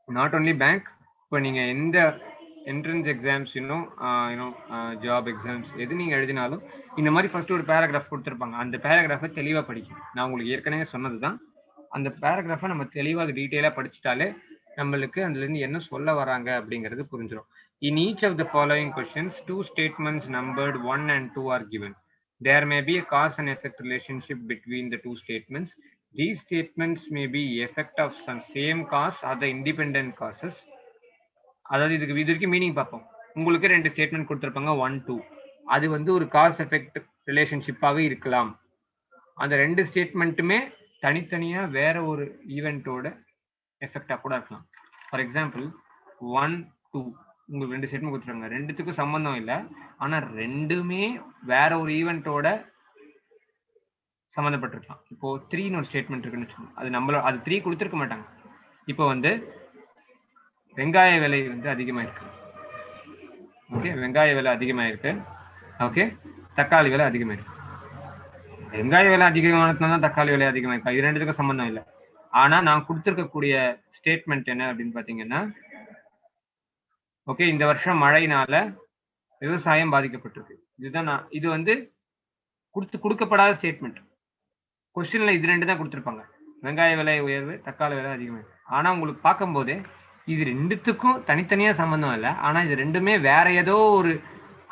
நாட் ஓன்லி பேங்க், இப்போ நீங்க எந்த என்ட்ரன்ஸ் எக்ஸாம்ஸ் ஜாப் எக்ஸாம்ஸ் எது நீங்க எழுதினாலும் இந்த மாதிரி ஃபர்ஸ்ட் ஒரு பேராகிராஃப் கொடுத்துருப்பாங்க. அந்த பேராகிராஃபை தெளிவாக படிக்கணும். நான் உங்களுக்கு ஏற்கனவே சொன்னது தான், அந்த பேராகிராஃபை நம்ம தெளிவாக டீட்டெயிலாக படிச்சுட்டாலே நம்மளுக்கு அதுலேருந்து என்ன சொல்ல வராங்க அப்படிங்கிறது புரிஞ்சிடும். In each of the following questions, two statements numbered 1 and 2 are given. There may be a cause and effect relationship between the two statements. These statements may be effect of some same cause or the independent causes. அதாவது இதுக்கு இதற்கு meaning பார்ப்போம். உங்களுக்கு ரெண்டு statement கொடுத்துருப்பாங்க 1, 2. அது வந்து ஒரு காஸ் எஃபெக்ட் ரிலேஷன்ஷிப்பாக இருக்கலாம். அந்த ரெண்டு ஸ்டேட்மெண்ட்டுமே தனித்தனியா வேற ஒரு ஈவெண்ட்டோட எஃபெக்டா கூட இருக்கலாம். ஃபார் எக்ஸாம்பிள் 1, 2 உங்களுக்கு ரெண்டு ஸ்டேட்மெண்ட் கொடுத்துருக்காங்க, ரெண்டுத்துக்கும் சம்பந்தம் இல்லை, ஆனா ரெண்டுமே வேற ஒரு ஈவெண்ட்டோட சம்மந்தப்பட்டிருக்கலாம். இப்போ 3ன்னு ஒரு ஸ்டேட்மெண்ட் இருக்குன்னு வச்சுக்கோங்க, அது 3 கொடுத்துருக்க மாட்டாங்க. இப்போ வந்து வெங்காய விலை வந்து அதிகமாயிருக்கு. ஓகே, வெங்காய விலை அதிகமாயிருக்கு. ஓகே, தக்காளி விலை அதிகமாயிருக்கு. வெங்காய விலை அதிகமானதுனால தான் தக்காளி விலை அதிகமாயிருக்கு, இது ரெண்டுத்துக்கும் சம்பந்தம் இல்லை. ஆனா நான் கொடுத்துருக்கக்கூடிய ஸ்டேட்மெண்ட் என்ன அப்படின்னு பாத்தீங்கன்னா, ஓகே இந்த வருஷம் மழையினால விவசாயம் பாதிக்கப்பட்டிருக்கு. இதுதான் இது வந்து கொடுக்கப்படாத ஸ்டேட்மெண்ட். கொஸ்டின்ல இது ரெண்டு தான் கொடுத்துருப்பாங்க, வெங்காய விலை உயர்வு, தக்காளி விலை அதிகமாயிருக்கு. ஆனா உங்களுக்கு பார்க்கும் போதே இது ரெண்டுத்துக்கும் தனித்தனியா சம்பந்தம் இல்லை, ஆனா இது ரெண்டுமே வேற ஏதோ ஒரு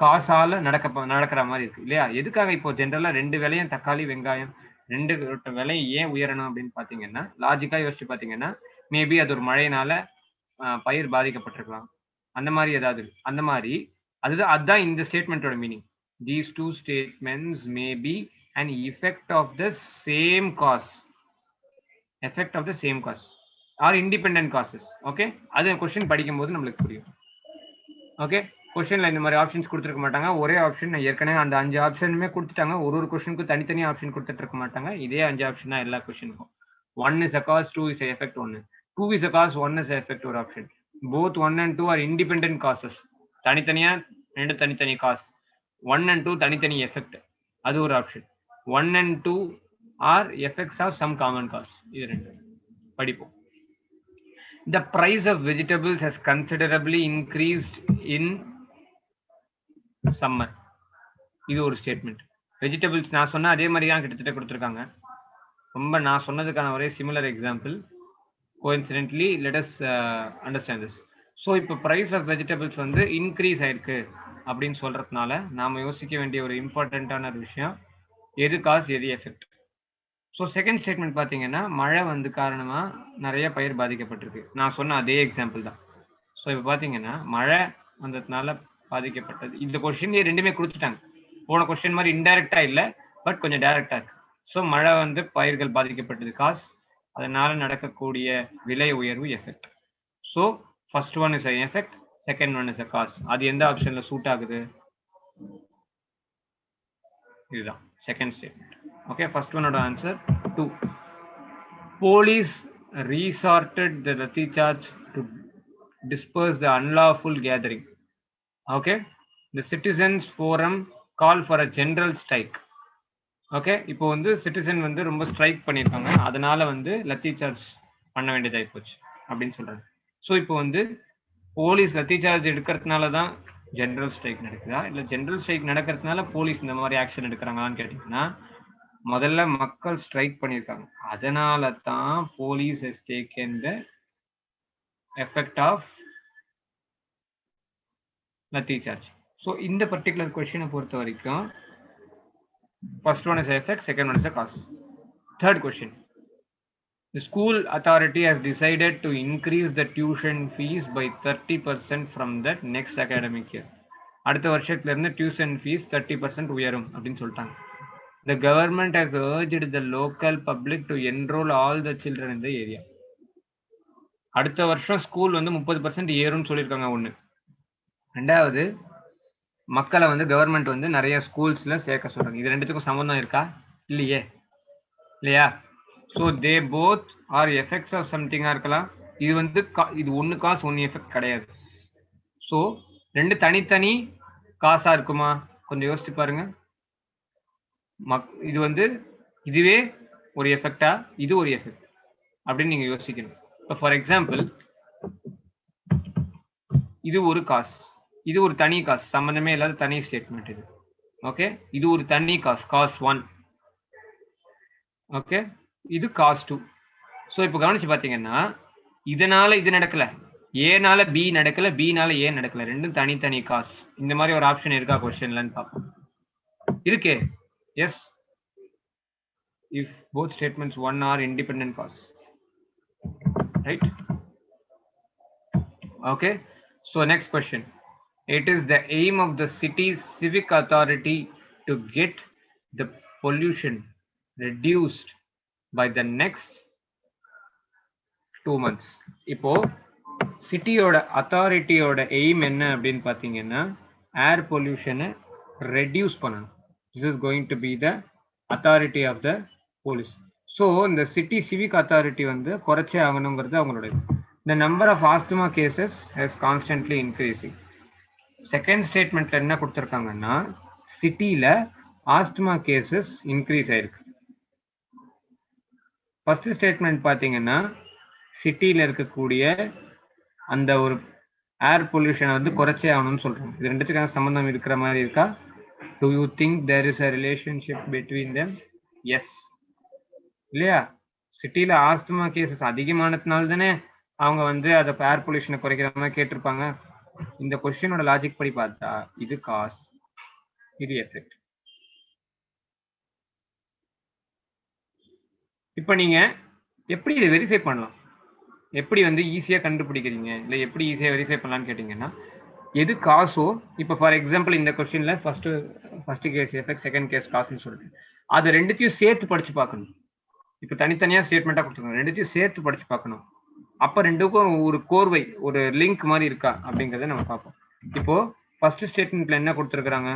காசால நடக்கிற மாதிரி இருக்கு இல்லையா? எதுக்காக இப்போ ஜென்ரலா ரெண்டு விலையும் தக்காளி வெங்காயம் ரெண்டு விலை ஏன் உயரணும் அப்படின்னு பாத்தீங்கன்னா, லாஜிக்கா யோசிச்சு பாத்தீங்கன்னா மேபி அது ஒரு மழையினால பயிர் பாதிக்கப்பட்டிருக்கலாம், அந்த மாதிரி ஏதாவது. அந்த மாதிரி அதுதான் இந்த ஸ்டேட்மெண்டோட meaning. These two statements may be an effect of the same cause, or independent causes. Okay, அது கொஸ்டின் படிக்கும் போது நம்மளுக்கு புரியும். ஓகே, கொஸ்டின்ல இந்த மாதிரி ஆப்ஷன்ஸ் கொடுத்துருக்க மாட்டாங்க, ஒரே ஆப்ஷன். ஏற்கனவே அந்த 5 ஆப்ஷனுமே கொடுத்துட்டாங்க, ஒரு கொஸ்டினுக்கு தனித்தனி ஆப்ஷன் கொடுத்துட்டு இருக்க மாட்டாங்க. இதே 5 ஆப்ஷன் தான் எல்லா கொஸ்டினுக்கும். 1 is a cause, 2 is a effect, 2 is a cause, 1 is a effect ஒரு option. Both 1 and 2 are independent causes. தனித்தனியா ரெண்டு தனித்தனி காஸ். 1 and 2 தனித்தனி எஃபெக்ட், அது ஒரு option. 1 and 2 are effects of some common cause. இது ரெண்டு படிப்போம். The price of vegetables has considerably increased in summer. இது ஒரு ஸ்டேட்மெண்ட். வெஜிடபிள்ஸ் நான் சொன்ன அதே மாதிரி தான் கிட்டத்தட்ட கொடுத்துருக்காங்க. ரொம்ப நான் சொன்னதுக்கான ஒரே similar example. Coincidentally let us understand this. So இப்போ பிரைஸ் ஆஃப் வெஜிடபிள்ஸ் வந்து இன்க்ரீஸ் ஆயிருக்கு அப்படின்னு சொல்றதுனால நாம யோசிக்க வேண்டிய ஒரு இம்பார்ட்டன்டான ஒரு விஷயம், எது காஸ் எது எஃபெக்ட். ஸோ செகண்ட் ஸ்டேட்மெண்ட் பார்த்தீங்கன்னா, மழை வந்து காரணமா நிறைய பயிர் பாதிக்கப்பட்டிருக்கு. நான் சொன்ன அதே எக்ஸாம்பிள் தான். ஸோ இப்போ பார்த்தீங்கன்னா மழை வந்ததுனால பாதிக்கப்பட்டது. இந்த கொஸ்டின் ரெண்டுமே கொடுத்துட்டாங்க. போன கொஸ்டின் மாதிரி இன்டைரக்டா இல்லை, பட் கொஞ்சம் டைரக்டா இருக்கு. ஸோ மழை வந்து பயிர்கள் பாதிக்கப்பட்டது காஸ், அதனால நடக்கக்கூடிய விலை உயர்வு effect. So first one is effect, second one is a cos. அது எந்த ஆப்ஷன்ல சூட் ஆகுது? இதுதான் செகண்ட் ஸ்டேட்மெண்ட். ஓகே, ஃபர்ஸ்ட் ஒன்னோட answer 2. Police resorted the Lathi charge to disperse the unlawful gathering. Okay, the citizens forum call for a general strike. Okay, இப்போ வந்து citizen வந்து ரொம்ப ஸ்ட்ரைக் பண்ணியிருக்காங்க, அதனால வந்து லத்தி சார்ஜ் பண்ண வேண்டியதாகி போச்சு அப்படின்னு சொல்றாங்க. ஸோ இப்போ வந்து போலீஸ் லத்தி சார்ஜ் எடுக்கிறதுனால தான் ஜெனரல் ஸ்ட்ரைக் நடக்குதா, இல்லை ஜெனரல் ஸ்ட்ரைக் நடக்கிறதுனால போலீஸ் இந்த மாதிரி ஆக்ஷன் எடுக்கிறாங்களான்னு கேட்டீங்கன்னா, முதல்ல மக்கள் ஸ்ட்ரைக் பண்ணியிருக்காங்க, அதனால தான் police has taken the effect of lathi charge. So இந்த பர்டிகுலர் கொஸ்டினை பொறுத்த வரைக்கும் first one is effect, second one is a cause. Third question. The school authority has decided to increase the tuition fees by 30% from that next academic year. அடுத்த வருஷத்துல இருந்து tuition fees 30% உயரும் அப்படின்னு சொல்லிட்டாங்க. The government has urged the local public to enroll all the children in the area. அடுத்த வருஷம் school வந்து 30% ஏறும்னு சொல்லியிருக்காங்க. ஒன்று. ரெண்டாவது, மக்களை வந்து கவர்மெண்ட் வந்து நிறைய ஸ்கூல்ஸ்ல சேர்க்க சொல்றாங்க. இது ரெண்டுத்துக்கும் சம்பந்தம் இருக்கா? இல்லையே, இல்லையா? So they both are effects of சம்திங்காக இருக்கலாம். இது வந்து இது ஒன்று காசு ஒன்று எஃபெக்ட் கிடையாது. ஸோ ரெண்டு தனித்தனி காசாக இருக்குமா? கொஞ்சம் யோசிச்சு பாருங்க. இது வந்து இதுவே ஒரு எஃபெக்டா, இது ஒரு எஃபெக்ட் அப்படின்னு நீங்க யோசிக்கணும். இப்போ ஃபார் எக்ஸாம்பிள் இது ஒரு காசு, இது ஒரு தனி காசு, சம்பந்தமே இல்லாத தனி ஸ்டேட்மெண்ட் இது. ஓகே, இது ஒரு தனி காசு, காஸ் 1. ஓகே, இது காஸ் 2. ஸோ இப்போ கவனிச்சு பார்த்தீங்கன்னா இதனால இது நடக்கல, ஏனால பி நடக்கல, பினால ஏ நடக்கல, ரெண்டும் தனித்தனி காசு. இந்த மாதிரி ஒரு ஆப்ஷன் இருக்கா கொஸ்டின்லன்னு பார்ப்போம். இருக்கே, S. If both statements one are independent cause, right? Okay, so next question. It is the aim of the city's civic authority to get the pollution reduced by the next 2 months. இப்போ சிட்டியோட அத்தாரிட்டியோட aim என்ன அப்படின்னு பார்த்தீங்கன்னா ஏர் பொல்யூஷனை reduce பண்ணணும். This is going to be the authority of the police. So இந்த city civic authority வந்து குறைச்சே ஆகணுங்கிறது அவங்களோட. The number of asthma cases has constantly increasing. Second ஸ்டேட்மெண்ட்ல என்ன கொடுத்துருக்காங்கன்னா சிட்டியில ஆஸ்துமா கேசஸ் இன்க்ரீஸ் ஆயிருக்கு. ஃபர்ஸ்ட் ஸ்டேட்மெண்ட் பார்த்தீங்கன்னா சிட்டியில இருக்கக்கூடிய அந்த ஒரு ஏர் பொல்யூஷனை வந்து குறைச்சே ஆகணும்னு சொல்றாங்க. இது ரெண்டுத்துக்கான சம்பந்தம் இருக்கிற மாதிரி இருக்கா? Do you think there is a relationship between them? Yes. இல்லையா? சிட்டியில ஆஸ்துமா கேசஸ் அதிகமானதுனால தானே அவங்க வந்து அதை ஏர் பொல்யூஷனை குறைக்கிற மாதிரி கேட்டிருப்பாங்க. இந்த கொஸ்டினோட லாஜிக் படி பார்த்தா இது காஸ், இது எஃபெக்ட். இப்போ நீங்க எப்படி இதை வெரிஃபை பண்ணலாம், எப்படி வந்து ஈஸியா கண்டுபிடிக்கிறீங்க, இல்லை எப்படி ஈஸியா வெரிஃபை பண்ணலாம்னு கேட்டீங்கன்னா எது காசோ, இப்போ ஃபார் எக்ஸாம்பிள் இந்த கொஸ்டின்ல first case effect, second case காசுன்னு சொல்லிட்டு அதை ரெண்டுத்தையும் சேர்த்து படிச்சு பார்க்கணும். இப்போ தனித்தனியா ஸ்டேட்மெண்டா கொடுத்துருக்காங்க, ரெண்டுத்தையும் சேர்த்து படிச்சு பார்க்கணும். அப்ப ரெண்டுக்கும் ஒரு கோர்வை, ஒரு லிங்க் மாதிரி இருக்கா அப்படிங்கறத நம்ம பார்ப்போம். இப்போ ஃபர்ஸ்ட் ஸ்டேட்மெண்ட்ல என்ன கொடுத்துருக்காங்க?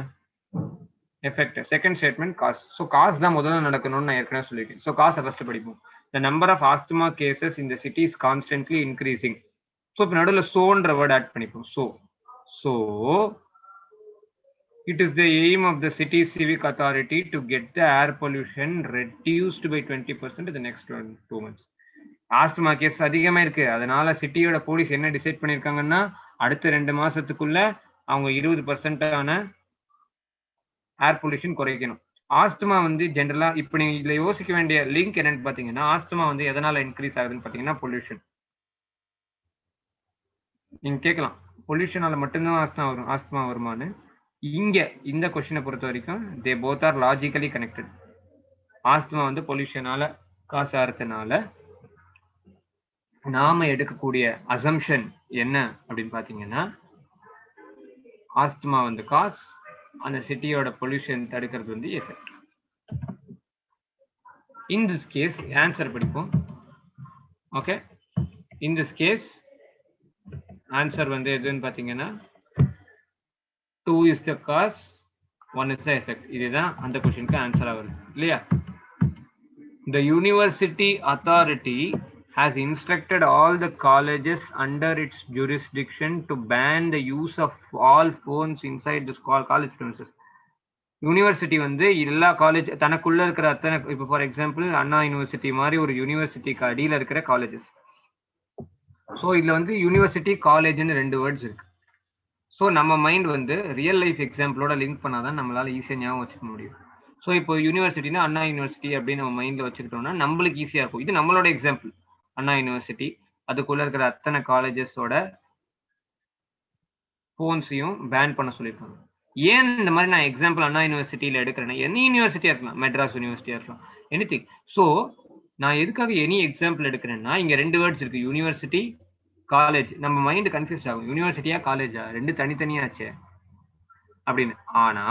Effect. Second statement cause. So cause தான் முதல்ல நடக்கணும்னு நான் ஏற்கனவே சொல்லியிருக்கேன். ஸோ காசை ஃபர்ஸ்ட் படிப்போம். The number of asthma cases in the city is constantly increasing. So இப்போ நடுவில் சோன்ற வேர்ட் ஆட் பண்ணிப்போம். So it is the aim of the city civic authority to get the air pollution reduced by 20% in the next 2 months. Asthma case அதிகமா இருக்கு, அதனால சிட்டியோட police என்ன decide பண்ணிருக்காங்கன்னா அடுத்த 2 மாசத்துக்குள்ள அவங்க 20% ஏர் பொல்யூஷன் குறைக்கணும். ஆஸ்துமா வந்து ஜென்ரலா இப்ப நீங்க இதுல யோசிக்க வேண்டிய லிங்க் என்னன்னு பாத்தீங்கன்னா ஆஸ்துமா வந்து எதனால இன்க்ரீஸ் ஆகுதுன்னு பாத்தீங்கன்னா பொல்யூஷன். நீங்க கேட்கலாம் பொல்யூஷனால மட்டும்தான் ஆஸ்துமா வருமானு. இங்க இந்த கொஸ்டினை பொறுத்த வரைக்கும் தே both R logically connected. Asthma வந்து பொல்யூஷனால காசு ஆகிறதுனால நாம எடுக்கக்கூடிய அசம்ஷன் என்ன அப்படின்னு பாத்தீங்கன்னா ஆஸ்துமா வந்து காஸ், அந்த சிட்டியோட பொல்யூஷன் தடுக்கிறது வந்து effect. In this case answer படிப்போம். Okay, in this case answer வந்து எதுன்னு பாத்தீங்கன்னா 2 is the cause, 1 is the effect. இதுதான் அந்த கொஸ்டினுக்கு ஆன்சரா வருது இல்லையா? The university authority has instructed all the colleges under its jurisdiction to ban the use of all phones inside the college premises. University வந்து எல்லா காலேஜ் தனக்குள்ள இருக்கிற அத்தனை, இப்போ ஃபார் எக்ஸாம்பிள் அண்ணா யூனிவர்சிட்டி மாதிரி ஒரு யூனிவர்சிட்டிக்கு அடியில் இருக்கிற காலேஜஸ். ஸோ இதுல வந்து யூனிவர்சிட்டி காலேஜ்னு 2 வேர்ட்ஸ் இருக்கு. ஸோ நம்ம மைண்ட் வந்து ரியல் லைஃப் எக்ஸாம்பிளோட லிங்க் பண்ணாதான் நம்மளால ஈஸியாக ஞாபகம் வச்சுக்க முடியும். ஸோ இப்போ யூனிவர்சிட்டினா அண்ணா யூனிவர்சிட்டி அப்படின்னு நம்ம மைண்ட்ல வச்சுக்கிட்டோம்னா நம்மளுக்கு ஈஸியா இருக்கும். இது நம்மளோட எக்ஸாம்பிள். அண்ணா யூனிவர்சிட்டி அதுக்குள்ள இருக்கிற அத்தனை காலேஜஸோட போன்ஸையும் பேன் பண்ண சொல்லியிருக்காங்க. ஏன் இந்த மாதிரி நான் எக்ஸாம்பிள் அண்ணா யூனிவர்சிட்டியில எடுக்கிறேன்னா எனி யூனிவர்சிட்டியா இருக்கலாம், மெட்ராஸ் யூனிவர்சிட்டியா இருக்கலாம், எனிதிங். ஸோ நான் எதுக்காக எனி எக்ஸாம்பிள் எடுக்கிறேன்னா இங்க 2 வேர்ட்ஸ் இருக்கு, யூனிவர்சிட்டி காலேஜ். நம்ம மைண்ட் கன்ஃபியூஸ் ஆகும், யூனிவர்சிட்டியா காலேஜா, 2 தனித்தனியாச்சே அப்படின்னு. ஆனா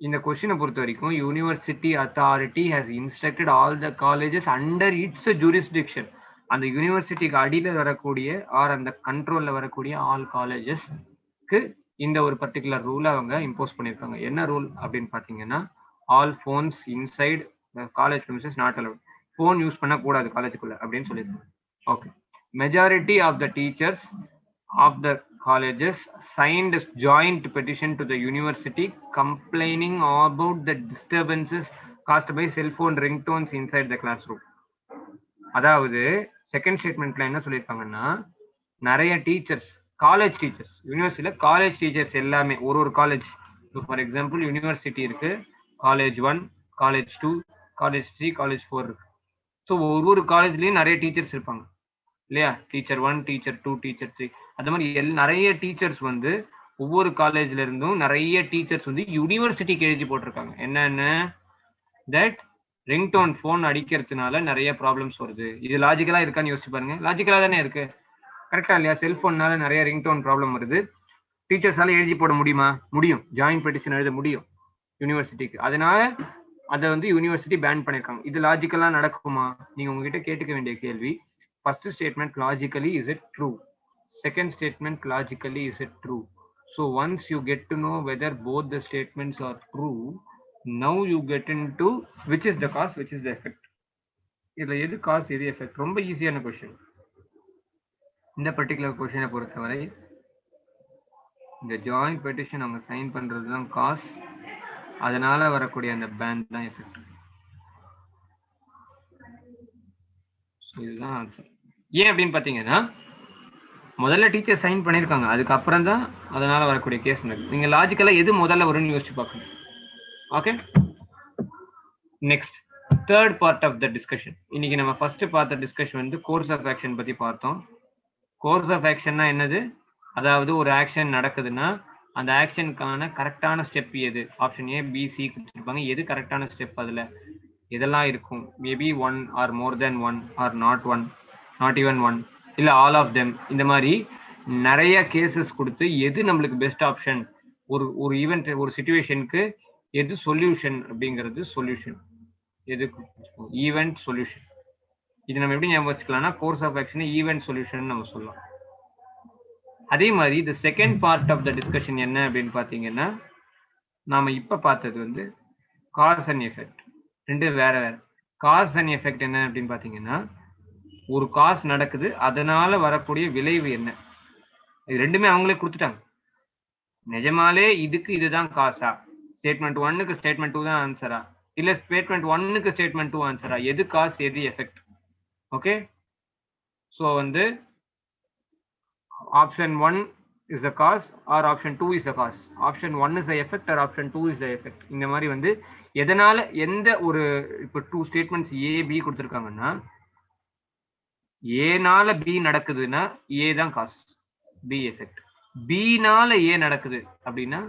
இந்த கொஸ்டினை பொறுத்த வரைக்கும் university authority has instructed all the colleges under it's jurisdiction. அந்த யூனிவர்சிட்டிக்கு அடியில் வரக்கூடிய ஆர் அந்த கண்ட்ரோல்ல வரக்கூடிய ஆல் காலேஜஸ்க்கு இந்த ஒரு பர்டிகுலர் ரூல் அவங்க இம்போஸ் பண்ணியிருக்காங்க. என்ன ரூல் அப்படின்னு பார்த்தீங்கன்னா all phones inside college premises not allowed. Phone use பண்ணக்கூடாது காலேஜுக்குள்ள அப்படின்னு சொல்லியிருக்காங்க. Okay, majority of the teachers of the colleges signed a joint petition to the university complaining about the disturbances caused by cell phone ringtones inside the classroom. அதாவது second ஸ்டேட்மெண்ட்ல என்ன சொல்லியிருக்காங்கன்னா, நிறைய teachers, college teachers, யூனிவர்சிட்டியில college teachers எல்லாமே ஒரு college, for example university இருக்கு, college 1, college 2, college 3, college 4 இருக்கு. ஸோ ஒவ்வொரு காலேஜ்லயும் நிறைய டீச்சர்ஸ் இருப்பாங்க இல்லையா, டீச்சர் 1, டீச்சர் 2, டீச்சர் 3, அந்த மாதிரி நிறைய டீச்சர்ஸ் வந்து ஒவ்வொரு காலேஜ்ல இருந்தும் நிறைய டீச்சர்ஸ் வந்து யூனிவர்சிட்டிக்கு எழுதி போட்டிருக்காங்க. என்னென்ன, தட் ரிங்டோன் ஃபோன் அடிக்கிறதுனால நிறைய ப்ராப்ளம்ஸ் வருது. இது லாஜிக்கலா இருக்கான்னு யோசிச்சு பாருங்க. லாஜிக்கலா தானே இருக்கு, கரெக்டா இல்லையா? செல்போன்னால நிறைய ரிங்டோன் ப்ராப்ளம் வருது. டீச்சர்ஸால எழுதி போட முடியுமா? முடியும். ஜாயின்ட் பெட்டிஷன் எழுத முடியும் யூனிவர்சிட்டிக்கு. அதனால அதை வந்து யூனிவர்சிட்டி பேன் பண்ணிருக்காங்க. இது லாஜிக்கலா நடக்குமா? நீங்க உங்ககிட்ட கேட்டுக்க வேண்டிய கேள்வி, first statement logically is it true, second statement logically is it true. So once you get to know whether both the statements are true, now you get into which is the cause, which is the effect. இதுல எது cos எது effect, ரொம்ப ஈஸியான question. இந்த particular கொஸ்டினை பொறுத்தவரை இந்த joint petition அவங்க சைன் பண்றது தான் காஸ், அதனால வரக்கூடிய அந்த பேன் தான் எஃபெக்ட். இதுதான் ஆன்சர். ஏன் அப்படின்னு பாத்தீங்கன்னா, முதல்ல டீச்சர் சைன் பண்ணிருக்காங்க, அதுக்கப்புறம் தான் அதனால வரக்கூடிய கேஸ் நடக்குது. நீங்க லாஜிக்கலா எது முதல்ல வரும்னு யோசிச்சு பார்க்கணும். Okay, next third part of the discussion. இன்னைக்கு நம்ம ஃபர்ஸ்ட் பார்த்த டிஸ்கஷன் வந்து கோர்ஸ் ஆஃப் ஆக்ஷன் பத்தி பார்த்தோம். கோர்ஸ் ஆஃப் ஆக்ஷன்னா என்னது? அதாவது ஒரு ஆக்ஷன் நடக்குதுன்னா அந்த ஆக்ஷனுக்கான கரெக்டான ஸ்டெப் எது? ஆப்ஷன் ஏ, பி, சி கொடுத்துருப்பாங்க. எது கரெக்டான ஸ்டெப், அதுல இதெல்லாம் இருக்கும். Maybe 1 or more than 1 or not 1, not even 1, இல்ல ஆல் ஆஃப் தெம். இந்த மாதிரி நிறைய கேசஸ் கொடுத்து எது நம்மளுக்கு பெஸ்ட் ஆப்ஷன், ஒரு ஈவென்ட், ஒரு சிச்சுவேஷனுக்கு எது சொல்யூஷன் அப்படிங்கிறது சொல்யூஷன், எது ஈவென்ட் சொல்யூஷன். இது நம்ம எப்படி ஞாபகம் வச்சுக்கலாம்னா, course of action event solution நம்ம சொல்லலாம். அதே மாதிரி இந்த second part of the discussion என்ன அப்படின்னு பாத்தீங்கன்னா, நாம இப்ப பார்த்தது வந்து காஸ் அண்ட் எஃபெக்ட். ரெண்டு வேற வேற. காஸ் அண்ட் எஃபெக்ட் என்ன அப்படின்னு பாத்தீங்கன்னா, ஒரு காஸ் நடக்குது, அதனால வரக்கூடிய விளைவு என்ன, இது ரெண்டுமே அவங்களே கொடுத்துட்டாங்க. நிஜமாலே இதுக்கு இதுதான் காசா, ஸ்டேட்மெண்ட் 1க்கு ஸ்டேட்மெண்ட் 2 தான் ஆன்சரா, இல்ல ஸ்டேட்மெண்ட் 1க்கு ஸ்டேட்மெண்ட் 2 ஆன்சரா, எது காஸ் எது எஃபெக்ட்? ஓகே, சோ வந்து option 1 is the cause or option 2 is the cause, option 1 is the effect or option 2 is the effect. இந்த மாதிரி வந்து எதனால எந்த ஒரு, இப்ப 2 ஸ்டேட்மெண்ட்ஸ் ஏ பி கொடுத்திருக்காங்கன்னா, ஏனால பி நடக்குதுன்னா ஏ தான் காஸ், பி எஃபெக்ட். பி நால ஏ நடக்குது அப்படின்னா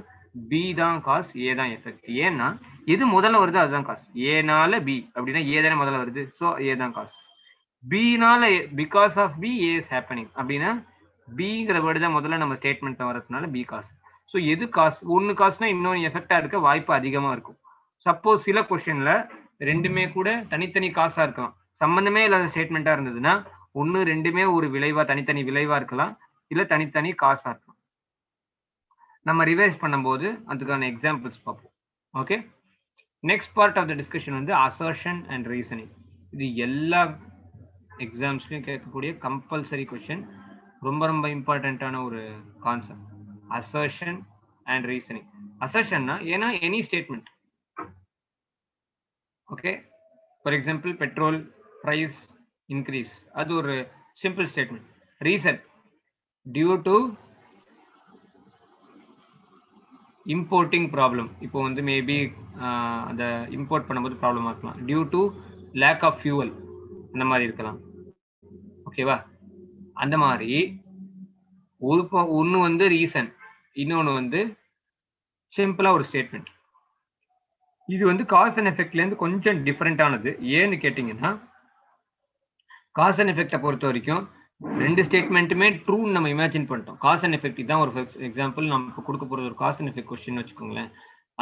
பி தான் காஸ், ஏ தான் எஃபெக்ட். ஏன்னா எது முதல்ல வருது அதுதான் காஸ். ஏனால பி அப்படின்னா ஏ தானே முதல்ல வருது, சோ ஏ தான் காஸ். பி நால because of B A is happening அப்படின்னா பிங்கிற வேர்டு தான் முதல்ல நம்ம ஸ்டேட்மெண்ட் வரதுனால பி காஸ். ஸோ எது காஸ், ஒன்னு காசுனா இன்னொன்று எஃபெக்டா இருக்க வாய்ப்பு அதிகமா இருக்கும். சப்போஸ் சில கொஸ்டின்ல ரெண்டுமே கூட தனித்தனி காசா இருக்கலாம், சம்பந்தமே இல்லாத ஸ்டேட்மெண்டா இருந்ததுன்னா ஒன்னு ரெண்டுமே ஒரு விளைவா, தனித்தனி விளைவா இருக்கலாம், இல்ல தனித்தனி காசா இருக்கலாம். நம்ம ரிவைஸ் பண்ணும்போது அதுக்கான எக்ஸாம்பிள்ஸ் பார்ப்போம். Okay, next part of the discussion வந்து அசர்ஷன் அண்ட் ரீசனிங். இது எல்லா எக்ஸாம்ஸ்லயும் கேட்கக்கூடிய கம்பல்சரி கொஸ்டின், ரொம்ப ரொம்ப இம்பார்ட்டன்டான ஒரு கான்செப்ட், அசர்ஷன் அண்ட் ரீசனிங். அசர்ஷன்னா ஏன்னா any statement. Okay, for example petrol price increase, அது ஒரு simple statement. Reason, due to importing problem. இப்போ வந்து மேபி அந்த இம்போர்ட் பண்ணும்போது ப்ராப்ளமா இருக்கலாம், due to lack of fuel, அந்த மாதிரி இருக்கலாம். ஓகேவா? அந்த மாதிரி ஒன்னு வந்து ரீசன், இன்னொன்னு வந்து சிம்பிளா ஒரு ஸ்டேட்மெண்ட். இது வந்து காஸ் அண்ட் எஃபெக்ட்ல இருந்து கொஞ்சம் டிஃபரெண்டானது. ஏன்னு கேட்டீங்கன்னா, காஸ் அண்ட் எஃபெக்டை பொறுத்த வரைக்கும் ரெண்டு ஸ்டேட்மெண்ட்டுமே ட்ரூன்னு நம்ம இமேஜின் பண்ணிட்டோம். காஸ் அண்ட் எஃபெக்ட் தான் ஒரு எக்ஸாம்பிள் நம்ம இப்போ கொடுக்க போறது ஒரு காஸ் அண்ட் எஃபெக்ட் கொஸ்டின் வச்சுக்கோங்களேன்.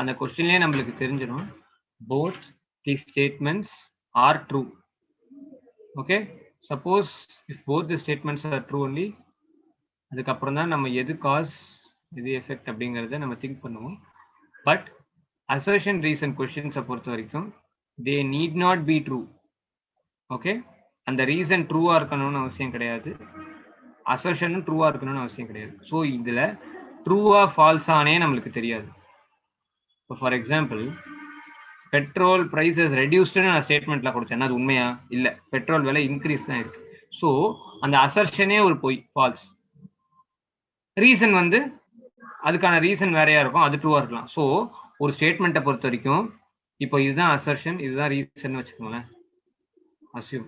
அந்த கொஸ்டின்லயே நம்மளுக்கு தெரிஞ்சிடும் both the statements are true. Okay, suppose if both the statements are true only, அதுக்கப்புறம் தான் நம்ம எது காஸ் எது எஃபெக்ட் அப்படிங்கிறத நம்ம திங்க் பண்ணுவோம். பட் அசர்ஷன் ரீசன் கொஸ்டின்ஸை பொறுத்த வரைக்கும் they need not be true. Okay, அந்த ரீசன் ட்ரூவா இருக்கணும்னு அவசியம் கிடையாது, அசர்ஷனும் ட்ரூவா இருக்கணும்னு அவசியம் கிடையாது. ஸோ இதுல ட்ரூவா ஃபால்ஸானே நம்மளுக்கு தெரியாது. இப்போ ஃபார் எக்ஸாம்பிள் பெட்ரோல் பிரைசஸ் ரெடியூஸ்டுன்னு நான் ஸ்டேட்மெண்ட்ல கொடுத்தேன், அது உண்மையா? இல்லை, பெட்ரோல் விலை இன்க்ரீஸ் தான் இருக்கு. ஸோ அந்த அசர்ஷனே ஒரு பொய், ஃபால்ஸ். ரீசன் வந்து அதுக்கான ரீசன் வேறையா இருக்கும், அது ட்ரூவா இருக்கலாம். ஸோ ஒரு ஸ்டேட்மெண்ட்டை பொறுத்த வரைக்கும் இப்போ இதுதான் அசர்ஷன், இதுதான் ரீசன் வச்சுக்கோங்களேன். அசியூம்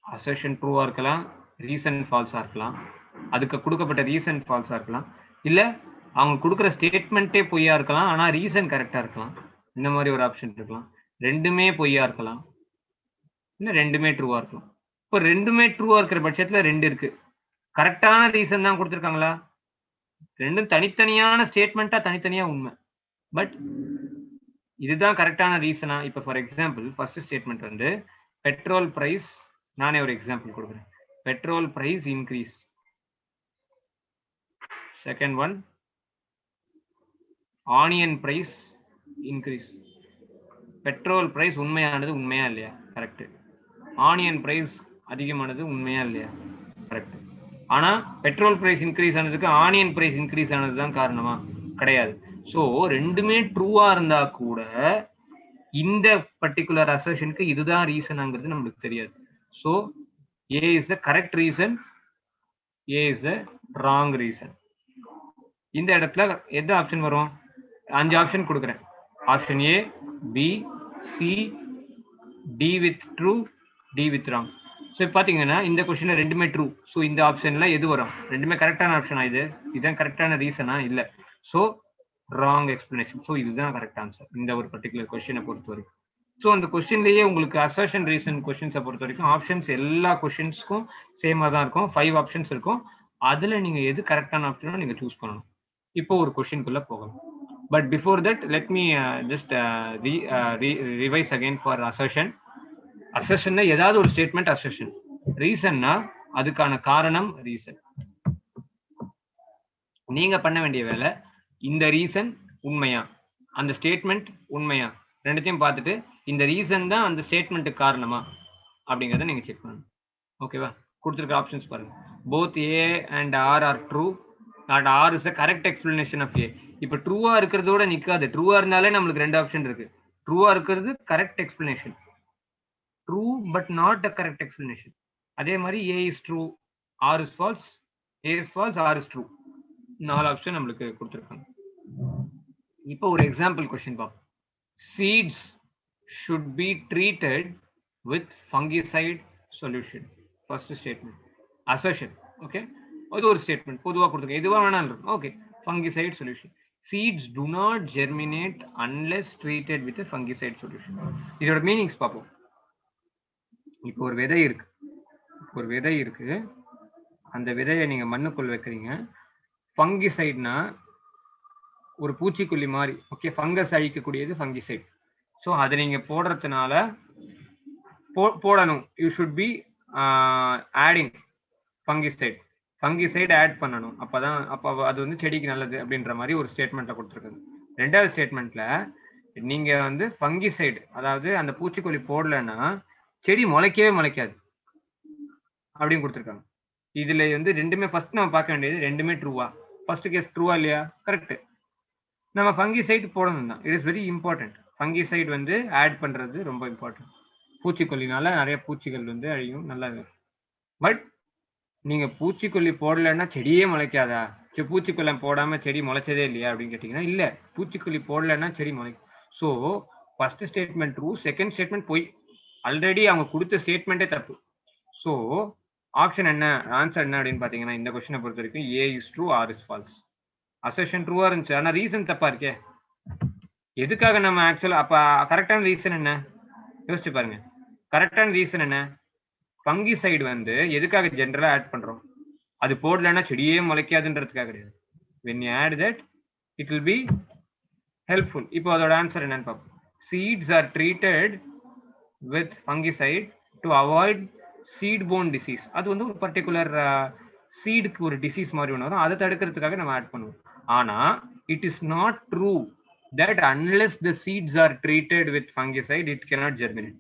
அசர்ஷன் ட்ரூவா இருக்கலாம், ரீசன் ஃபால்ஸா இருக்கலாம், அதுக்கு கொடுக்கப்பட்ட ரீசன் ஃபால்ஸா இருக்கலாம், இல்ல அவங்க கொடுக்குற ஸ்டேட்மெண்ட்டே பொய்யா இருக்கலாம் ஆனா ரீசன் கரெக்டா இருக்கலாம். இந்த மாதிரி ஒரு ஆப்ஷன் இருக்கலாம். ரெண்டுமே பொய்யா இருக்கலாம், இல்ல ரெண்டுமே ட்ரூவா இருக்கலாம். இப்போ ரெண்டுமே ட்ரூவா இருக்கிற பட்சத்துல ரெண்டு இருக்கு, கரெக்டான ரீசன் தான் கொடுத்துருக்காங்களா? ரெண்டும் தனித்தனியான ஸ்டேட்மெண்ட்டா, தனித்தனியா உண்மை, பட் இதுதான் கரெக்டான ரீசனா? இப்போ ஃபார் எக்ஸாம்பிள் ஃபர்ஸ்ட் ஸ்டேட்மெண்ட் வந்து பெட்ரோல் பிரைஸ், நானே ஒரு எக்ஸாம்பிள் கொடுக்குறேன், petrol price increase. Second one, onion price increase. Petrol price உண்மையானது உண்மையா இல்லையா? கரெக்ட். ஆனியன் பிரைஸ் அதிகமானது உண்மையா இல்லையா? கரெக்ட். ஆனா பெட்ரோல் பிரைஸ் இன்க்ரீஸ் ஆனதுக்கு ஆனியன் பிரைஸ் இன்க்ரீஸ் ஆனது தான் காரணமா? கிடையாது. ஸோ ரெண்டுமே ட்ரூவா இருந்தா கூட இந்த பர்டிகுலர் அசர்ஷனுக்கு இதுதான் ரீசனாங்கிறது நம்மளுக்கு தெரியாது. So A is the correct reason, A is the wrong reason. இந்த இடத்துல எந்த ஆப்ஷன் வரும்? 5 ஆப்ஷன் கொடுக்குறேன். Option A, B, C, D with true, D with wrong. So இப்போ பார்த்தீங்கன்னா இந்த கொஸ்டின்ல ரெண்டுமே ட்ரூ. ஸோ இந்த ஆப்ஷன்ல எது வரும்? ரெண்டுமே கரெக்டான ஆப்ஷனா? இதுதான் கரெக்டான ரீசனா? இல்லை. So wrong explanation. ஸோ இதுதான் கரெக்ட் ஆன்சர் இந்த ஒரு பர்டிகுலர் கொஸ்டினை பொறுத்த வரைக்கும். ஸோ அந்த கொஸ்டின்லேயே உங்களுக்கு அசர்ஷன் ரீசன் கொஸ்டின்ஸை பொறுத்த வரைக்கும் ஆப்ஷன்ஸ் எல்லா கொஸ்டின்ஸ்க்கும் சேமாக தான் இருக்கும். 5 ஆப்ஷன்ஸ் இருக்கும். அதில் நீங்கள் எது கரெக்டான ஆப்ஷனோ நீங்கள் சூஸ் பண்ணணும். இப்போ ஒரு கொஸ்டின்குள்ளே போகணும். But before that let me just revise again for assertion. அசர்ஷன்னா ஏதாவது ஒரு ஸ்டேட்மெண்ட் அசர்ஷன், ரீசன்னா அதுக்கான காரணம் ரீசன். நீங்க பண்ண வேண்டிய வேலை இந்த ரீசன் உண்மையா, அந்த ஸ்டேட்மெண்ட் உண்மையா, ரெண்டுத்தையும் பார்த்துட்டு இந்த ரீசன் தான் அந்த ஸ்டேட்மெண்ட்டுக்கு காரணமா அப்படிங்கிறத நீங்க செக் பண்ணணும். ஓகேவா? கொடுத்துருக்க ஆப்ஷன்ஸ் பாருங்க. Both A and R are true, not R is a correct explanation of A. இப்போ ட்ரூவா இருக்கிறதோட நிற்காது. ட்ரூவா இருந்தாலே நம்மளுக்கு 2 ஆப்ஷன் இருக்கு. ட்ரூவா இருக்கிறது correct explanation, true but not a correct explanation. அதே மாதிரி A is true, R is false, A is false, R is true. 4 option நம்மளுக்கு கொடுத்துருக்காங்க. இப்போ ஒரு எக்ஸாம்பிள் கொஸ்டின் பார்ப்போம். Seeds should be treated with fungicide solution. First statement. Assertion. Okay. அது ஒரு statement பொதுவாக கொடுத்துருக்கேன், எதுவாக வேணாலும். Okay, fungicide solution. Seeds do not germinate unless treated with a fungicide solution. இதோட மீனிங்ஸ் பார்ப்போம். இப்போ ஒரு விதை இருக்கு, அந்த விதையை நீங்க மண்ணுக்குள் வைக்கிறீங்க. ஃபங்கிசைட்னா ஒரு பூச்சிக்கொல்லி மாதிரி. ஓகே, ஃபங்கஸ் அழிக்கக்கூடியது ஃபங்கிசைட். ஸோ அதை நீங்க போடுறதுனால போடணும். You should be adding fungicide add பண்ணணும். அப்போ அது வந்து செடிக்கு நல்லது அப்படின்ற மாதிரி ஒரு ஸ்டேட்மெண்ட்ல கொடுத்துருக்காங்க. 2வது ஸ்டேட்மெண்ட்ல நீங்க வந்து ஃபங்கிசைட், அதாவது அந்த பூச்சிக்கொல்லி போடலன்னா செடி முளைக்காது அப்படின்னு கொடுத்துருக்காங்க. இதுல வந்து ரெண்டுமே ஃபர்ஸ்ட் நம்ம பார்க்க வேண்டியது ரெண்டுமே ட்ரூவா. ஃபர்ஸ்ட் கேஸ் ட்ரூவா இல்லையா? கரெக்ட். நம்ம ஃபங்கிசைட் போடணும் தான். It is very important. Fungicide வந்து ஆட் பண்றது ரொம்ப இம்பார்ட்டன்ட். பூச்சிக்கொல்லினால நிறைய பூச்சிகள் வந்து அழியும், நல்லது. பட் நீங்க பூச்சிக்கொல்லி போடலைன்னா செடியே முளைக்காதா? பூச்சிக்கொல்லி போடாம செடி முளைச்சதே இல்லையா அப்படின்னு கேட்டீங்கன்னா இல்ல, பூச்சிக்கொல்லி போடலைன்னா செடி முளைக்கும். So first statement true, second statement பொய். ஆல்ரெடி அவங்க கொடுத்த ஸ்டேட்மெண்ட்டே தப்பு. ஸோ ஆப்ஷன் என்ன, ஆன்சர் என்ன அப்படின்னு பாத்தீங்கன்னா இந்த கொஸ்டினை பொறுத்த வரைக்கும் A is true, R is false. Assertion ட்ரூவா இருந்துச்சு, ஆனா ரீசன் தப்பா இருக்கே. எதுக்காக நம்ம ஆக்சுவலா அப்ப கரெக்டான ரீசன் என்ன யோசிச்சு பாருங்க. கரெக்டான ரீசன் என்ன? ஃபங்கிசைடு வந்து எதுக்காக ஜென்ரலா ஆட் பண்றோம்? அது போடலன்னா செடியே முளைக்காதுன்றதுக்காக கிடையாது. when you add that it will be helpful. இப்போ அதோட ஆன்சர் என்னன்னு பார்ப்போம். seeds are treated with fungicide to avoid seed borne disease. அது வந்து ஒரு பர்டிகுலர் சீடுக்கு ஒரு டிசீஸ் மாதிரி ஒன்று வரும், அதை தடுக்கிறதுக்காக நம்ம ஆட் பண்ணுவோம். ஆனா it is not true that unless the seeds are treated with fungicide it cannot germinate.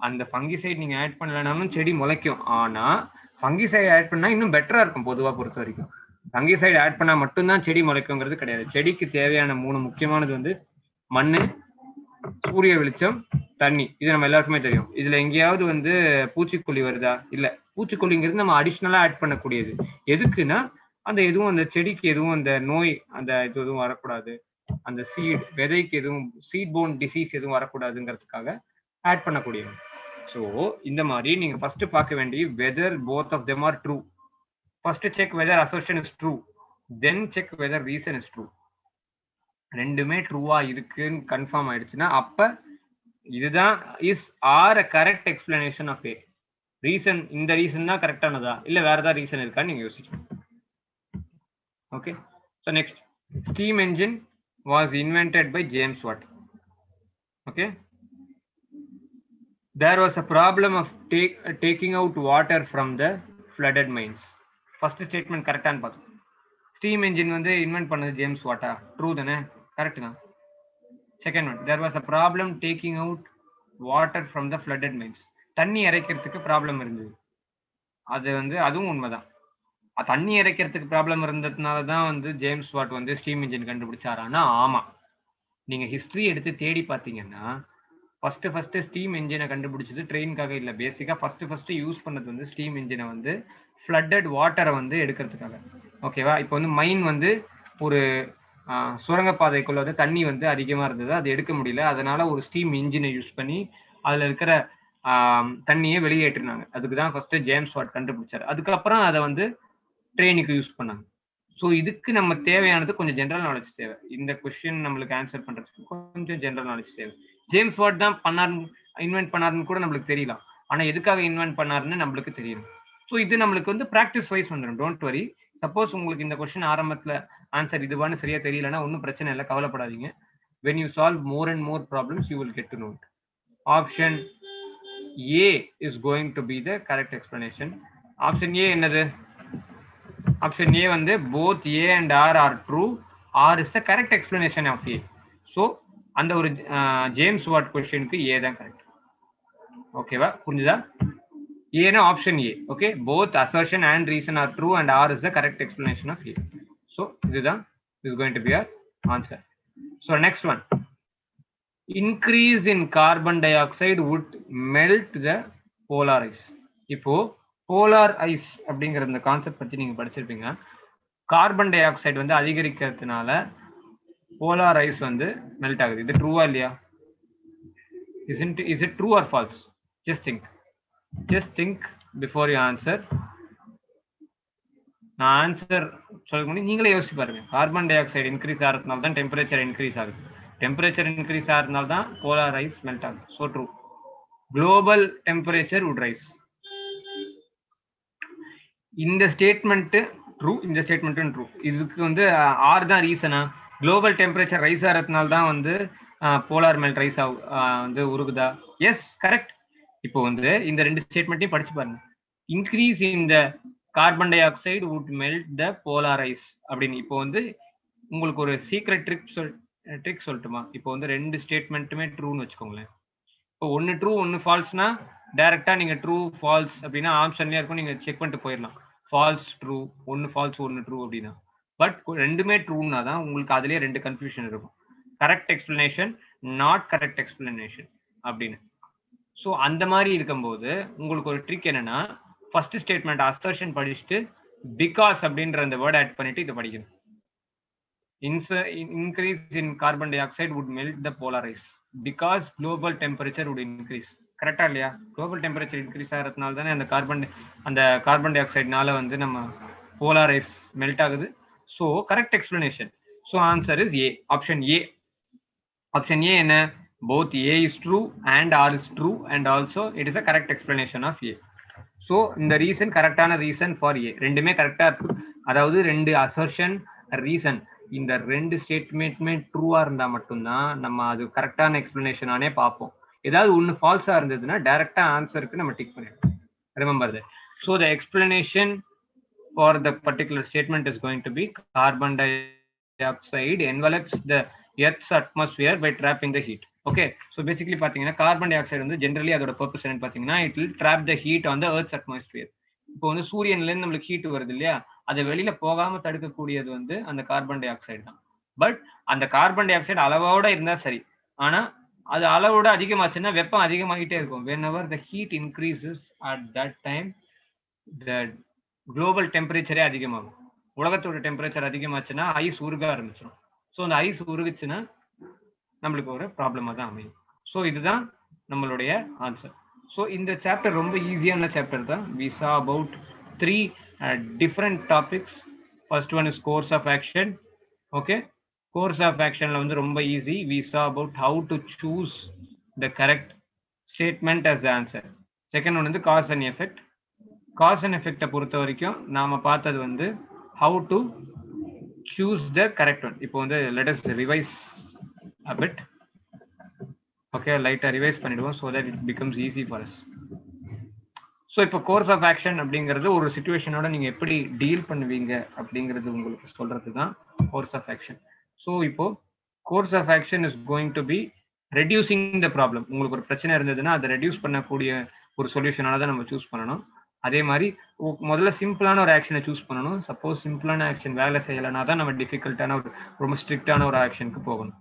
அந்த ஃபங்கிசைட் நீங்க ஆட் பண்ணலனாலும் செடி முளைக்கும். ஆனா ஃபங்கிசைட் ஆட் பண்ணா இன்னும் பெட்டரா இருக்கும் பொதுவா பொறுத்த வரைக்கும். ஃபங்கிசைட் ஆட் பண்ணா மட்டும்தான் செடி முளைக்குங்கிறது கிடையாது. செடிக்கு தேவையான 3 முக்கியமானது வந்து மண்ணு, சூரிய வெளிச்சம், தண்ணி. இது நம்ம எல்லாருக்குமே தெரியும். இதுல எங்கேயாவது வந்து பூச்சிக்கொல்லி வருதா? இல்ல. பூச்சிக்கொல்லிங்கிறது நம்ம அடிஷ்னலா ஆட் பண்ணக்கூடியது. எதுக்குன்னா அந்த எதுவும் அந்த செடிக்கு எதுவும் அந்த நோய் அந்த இது எதுவும் வரக்கூடாது, அந்த சீட் விதைக்கு எதுவும் சீட் போன் டிசீஸ் எதுவும் வரக்கூடாதுங்கிறதுக்காக ஆட் பண்ணக்கூடியது. ஸோ இந்த மாதிரி நீங்க ஃபர்ஸ்ட் பார்க்க வேண்டிய whether both of them are true. First check whether assertion is true, then check whether reason is true. ரெண்டுமே ட்ரூவா இருக்குன்னு கன்ஃபார்ம் ஆயிடுச்சுன்னா அப்ப இதுதான் is R a correct explanation of A reason. இந்த ரீசன் தான் கரெக்டானதா இல்ல வேற ஏதாவது ரீசன் இருக்கான்னு நீங்க யோசிக்கணும். Okay, so next, steam engine was invented by James Watt. Okay, there was a problem of taking out water from the flooded mines. First statement correct ஆன்னு பார்த்தோம். ஸ்டீம் என்ஜின் வந்து இன்வென்ட் பண்ணது ஜேம்ஸ் வாட்டா, ட்ரூ தானே? Correct தான். Second one, there was a problem taking out water from the flooded mines. தண்ணி இறைக்கிறதுக்கு problem இருந்தது, அது வந்து அதுவும் உண்மைதான். தண்ணி இறைக்கிறதுக்கு ப்ராப்ளம் இருந்ததுனால தான் வந்து ஜேம்ஸ் வாட் வந்து ஸ்டீம் இன்ஜின் கண்டுபிடிச்சாரானா ஆமா. நீங்க ஹிஸ்டரி எடுத்து தேடி பார்த்தீங்கன்னா ஃபர்ஸ்ட் ஸ்டீம் இன்ஜினை கண்டுபிடிச்சது ட்ரெயினுக்காக இல்லை. பேசிக்கா ஃபர்ஸ்ட் யூஸ் பண்ணது வந்து ஸ்டீம் இன்ஜினை வந்து ஃப்ளட்டட் வாட்டரை வந்து எடுக்கிறதுக்காக. ஓகேவா? இப்போ வந்து மைன் வந்து ஒரு சுரங்கப்பாதைக்குள்ள வந்து தண்ணி வந்து அதிகமாக இருந்தது, அது எடுக்க முடியல. அதனால ஒரு ஸ்டீம் இன்ஜினை யூஸ் பண்ணி அதில் இருக்கிற தண்ணியை வெளியேற்றினாங்க. அதுக்கு தான் ஃபர்ஸ்ட் ஜேம்ஸ் வாட் கண்டுபிடிச்சாரு. அதுக்கப்புறம் அதை வந்து ட்ரெயினுக்கு யூஸ் பண்ணாங்க. ஸோ இதுக்கு நம்ம தேவையானது கொஞ்சம் ஜென்ரல் நாலேஜ் தேவை. இந்த கொஸ்டின் நம்மளுக்கு ஆன்சர் பண்றதுக்கு கொஞ்சம் ஜென்ரல் நாலேஜ் தேவை. ஜேம்ஸ் வாட் தான் இன்வென்ட் பண்ணாருன்னு கூட நம்மளுக்கு தெரியலாம், ஆனா எதுக்காக இன்வென்ட் பண்ணாருன்னு நம்மளுக்கு தெரியணும். ஸோ இது நம்மளுக்கு வந்து ப்ராக்டிஸ் வைஸ் வந்துடும். Don't worry. சப்போஸ் உங்களுக்கு இந்த கொஸ்டின் ஆரம்பத்துல ஆன்சர் இதுவான்னு சரியா தெரியலன்னா ஒன்றும் பிரச்சனை இல்லை, கவலைப்படாதீங்க. when you solve more and more problems you will get to know it. Option A is going to be the correct explanation. Option A என்னது? Option A வந்து both A and R are true. R is the correct explanation of A. So அந்த ஒரு James what கொஸ்டினுக்கு A தான் correct. ஓகேவா? புரிஞ்சுதா? ஏன்னா option A. Okay, both assertion and reason are true and R is the correct explanation of A. So இதுதான் is going to be our answer. So next one, increase in carbon dioxide would melt the polar ice. இப்போ polar ice அப்படிங்கிற இந்த concept பத்தி நீங்க படிச்சிருப்பீங்க. Carbon dioxide வந்து அதிகரிக்கிறதுனால polar ice வந்து melt ஆகுது. இது ட்ரூவா இல்லையா? Is it true or false? Just think before you answer. நான் ஆன்சர் சொல்ல முடியும், நீங்களே யோசிச்சு பாருங்க. கார்பன் டை ஆக்சைடு இன்க்ரீஸ் ஆகிறதுனால தான் டெம்பரேச்சர் இன்க்ரீஸ் ஆகுது. டெம்பரேச்சர் இன்க்ரீஸ் ஆகிறதுனால தான் போலார் ஐஸ் மெல்ட் ஆகுது. So true. Global temperature would rice. இந்த ஸ்டேட்மெண்ட் ட்ரூ, இந்த ஸ்டேட்மெண்ட்டும் ட்ரூ. இதுக்கு வந்து ஆர் தான் ரீசனா? குளோபல் டெம்பரேச்சர் ரைஸ் ஆகிறதுனால தான் வந்து போலார் மெல்ட் ரைஸ் வந்து உருகுதா? S, correct. இப்போ வந்து இந்த ரெண்டு ஸ்டேட்மெண்ட்டையும் படிச்சு பாருங்க. Increase in the carbon dioxide would melt the polar ice அப்படின்னு. இப்போ வந்து உங்களுக்கு ஒரு சீக்ரெட் ட்ரிக் சொல்லட்டுமா? இப்போ வந்து ரெண்டு ஸ்டேட்மெண்ட்டுமே ட்ரூன்னு வச்சுக்கோங்களேன். இப்போ ஒன்று ட்ரூ ஒன்று ஃபால்ஸ்னா டைரக்டா நீங்க ட்ரூ ஃபால்ஸ் அப்படின்னா ஆப்ஷன்லயே இருக்கும், நீங்க செக் பண்ணிட்டு போயிடலாம். ஃபால்ஸ் ட்ரூ, ஒன்று ஃபால்ஸ் ஒன்று ட்ரூ அப்படின்னா. பட் ரெண்டுமே ட்ரூன்னா தான் உங்களுக்கு அதுலயே ரெண்டு கன்ஃபியூஷன் இருக்கும். Correct explanation, not correct explanation அப்படின்னு. ஸோ அந்த மாதிரி இருக்கும்போது உங்களுக்கு ஒரு ட்ரிக் என்னன்னா, ஃபர்ஸ்ட் ஸ்டேட்மெண்ட் அசர்ஷன் படிச்சுட்டு பிகாஸ் அப்படின்ற அந்த வேர்ட் ஆட் பண்ணிட்டு இதை படிக்கணும். Increase in carbon dioxide would melt the polar ice because global temperature would increase. கரெக்டா இல்லையா? குளோபல் டெம்பரேச்சர் இன்க்ரீஸ் ஆகிறதுனால தானே அந்த கார்பன் டை ஆக்சைடுனால வந்து நம்ம போலார் ஐஸ் மெல்ட் ஆகுது. So correct explanation. So answer is a, option A. Option A என்ன? both A is true and R is true and also it is a correct explanation of A. So இந்த reason கரெக்டான reason for A. ரெண்டுமே கரெக்டா இருக்கு. அதாவது ரெண்டு assertion reason இந்த ரெண்டு ஸ்டேட்மெண்ட்மே ட்ரூவா இருந்தா மட்டும்தான் நம்ம அது கரெக்டான எக்ஸ்பிளனேஷனானே பார்ப்போம். ஏதாவது ஒன்று ஃபால்ஸா இருந்ததுன்னா டைரக்டா ஆன்சருக்கு நம்ம டிக் பண்ணிடுவோம். Remember that. So the explanation for the particular statement is going to be carbon dioxide envelops the Earth's atmosphere by trapping the heat. Okay, so basically பார்த்தீங்கன்னா கார்பன் டை ஆக்சைடு வந்து generally அதோட purpose என்னன்னு பார்த்தீங்கன்னா it will trap the heat on the Earth's atmosphere. இப்போ வந்து சூரியன்லேருந்து நம்மளுக்கு heat வருது இல்லையா, அதை வெளியில போகாம தடுக்கக்கூடியது வந்து அந்த கார்பன் டை ஆக்சைடு தான். பட் அந்த கார்பன் டை ஆக்சைடு அளவோட இருந்தா சரி, ஆனா அது அளவோட அதிகமாச்சுன்னா வெப்பம் அதிகமாகிட்டே இருக்கும். whenever the heat increases at that time the global temperature அதிகமாகும். உலகத்தோட டெம்பரேச்சர் அதிகமாச்சுன்னா ஐஸ் உருக ஆரம்பிச்சிடும். ஸோ அந்த ஐஸ் உருகுச்சுன்னா நம்மளுக்கு ஒரு ப்ராப்ளமா தான் அமையும். ஸோ இதுதான் நம்மளுடைய ஆன்சர். ஸோ இந்த சாப்டர் ரொம்ப ஈஸியான சாப்டர் தான். we saw about 3 different topics. first one is course of action. okay, course of actionல வந்து ரொம்ப easy. we saw about how to choose the correct statement as the answer. second one வந்து cause and effect. cause and effect பொறுத்த வரைக்கும் நாம பார்த்தது வந்து how to choose the correct one. இப்போ வந்து let us revise a bit. okay, லைட்டா revise பண்ணிடுவோம் so that it becomes easy for us. So இப்போ கோர்ஸ் ஆஃப் ஆக்ஷன் அப்படிங்கிறது ஒரு சிச்சுவேஷனோட நீங்க எப்படி டீல் பண்ணுவீங்க அப்படிங்கிறது உங்களுக்கு சொல்றது தான் கோர்ஸ் ஆஃப் ஆக்ஷன். ஸோ இப்போ course of action is going to be reducing the problem. உங்களுக்கு ஒரு பிரச்சனை இருந்ததுன்னா அதை ரெடியூஸ் பண்ணக்கூடிய ஒரு சொல்யூஷனால தான் நம்ம சூஸ் பண்ணணும். அதே மாதிரி முதல்ல சிம்பிளான ஒரு ஆக்ஷனை சூஸ் பண்ணணும். சப்போஸ் சிம்பிளான ஆக்ஷன் வேலை செய்யலைன்னா தான் நம்ம டிஃபிகல்ட்டான ஒரு ரொம்ப ஸ்ட்ரிக்டான ஒரு ஆக்ஷனுக்கு போகணும்.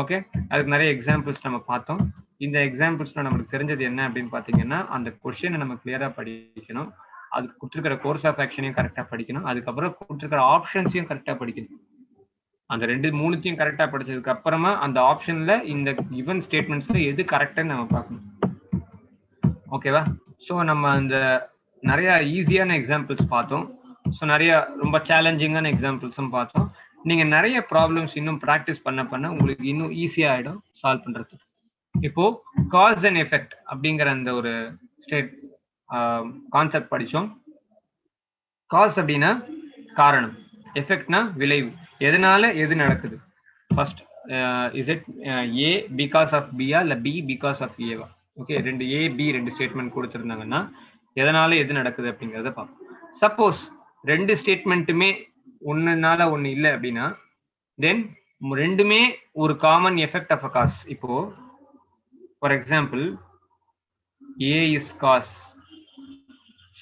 ஓகே, அதுக்கு நிறைய எக்ஸாம்பிள்ஸ் நம்ம பார்த்தோம். இந்த எக்ஸாம்பிள்ஸ்ல நம்மளுக்கு தெரிஞ்சது என்ன அப்படின்னு பார்த்தீங்கன்னா அந்த கொஸ்டினை நம்ம கிளியரா படிக்கணும், அதுக்கு கொடுத்துருக்கிற கோர்ஸ் ஆஃப் ஆக்ஷனையும் கரெக்டாக படிக்கணும், அதுக்கப்புறம் கொடுத்துருக்கிற ஆப்ஷன்ஸையும் கரெக்டாக படிக்கணும். அந்த 2-3த்தையும் கரெக்டாக படிச்சதுக்கு அப்புறமா அந்த ஆப்ஷன்ல இந்த கிவன் ஸ்டேட்மெண்ட்ஸ்ல எது கரெக்டான்னு நம்ம பார்க்கணும். ஓகேவா? ஸோ நம்ம அந்த நிறைய ஈஸியான எக்ஸாம்பிள்ஸ் பார்த்தோம். ஸோ நிறைய ரொம்ப சேலஞ்சிங்கான எக்ஸாம்பிள்ஸும் பார்த்தோம். நீங்க நிறைய ப்ராப்ளம்ஸ் இன்னும் ப்ராக்டிஸ் பண்ண பண்ண உங்களுக்கு இன்னும் ஈஸியா ஆயிடும் சால்வ் பண்றது. இப்போ காஸ் அண்ட் எஃபெக்ட் அப்படிங்கிற அந்த ஒரு ஸ்டேட் கான்செப்ட் படிச்சோம். காஸ் அப்படின்னா காரணம், எஃபெக்ட்னா விளைவு. எதனால எது நடக்குது? First is it A because of பியா இல்ல பி பிகாஸ் ஆஃப் ஏவா? ஓகே, ரெண்டு ஏ பி ரெண்டு ஸ்டேட்மெண்ட் கொடுத்துருந்தாங்கன்னா எதனால எது நடக்குது அப்படிங்கிறத பார்ப்போம். சப்போஸ் ரெண்டு ஸ்டேட்மெண்ட்டுமே ஒன்னுனால ஒன்னு இல்லை அப்படின்னா தென் ரெண்டுமே ஒரு common effect of a cause. இப்போ for example A is cause,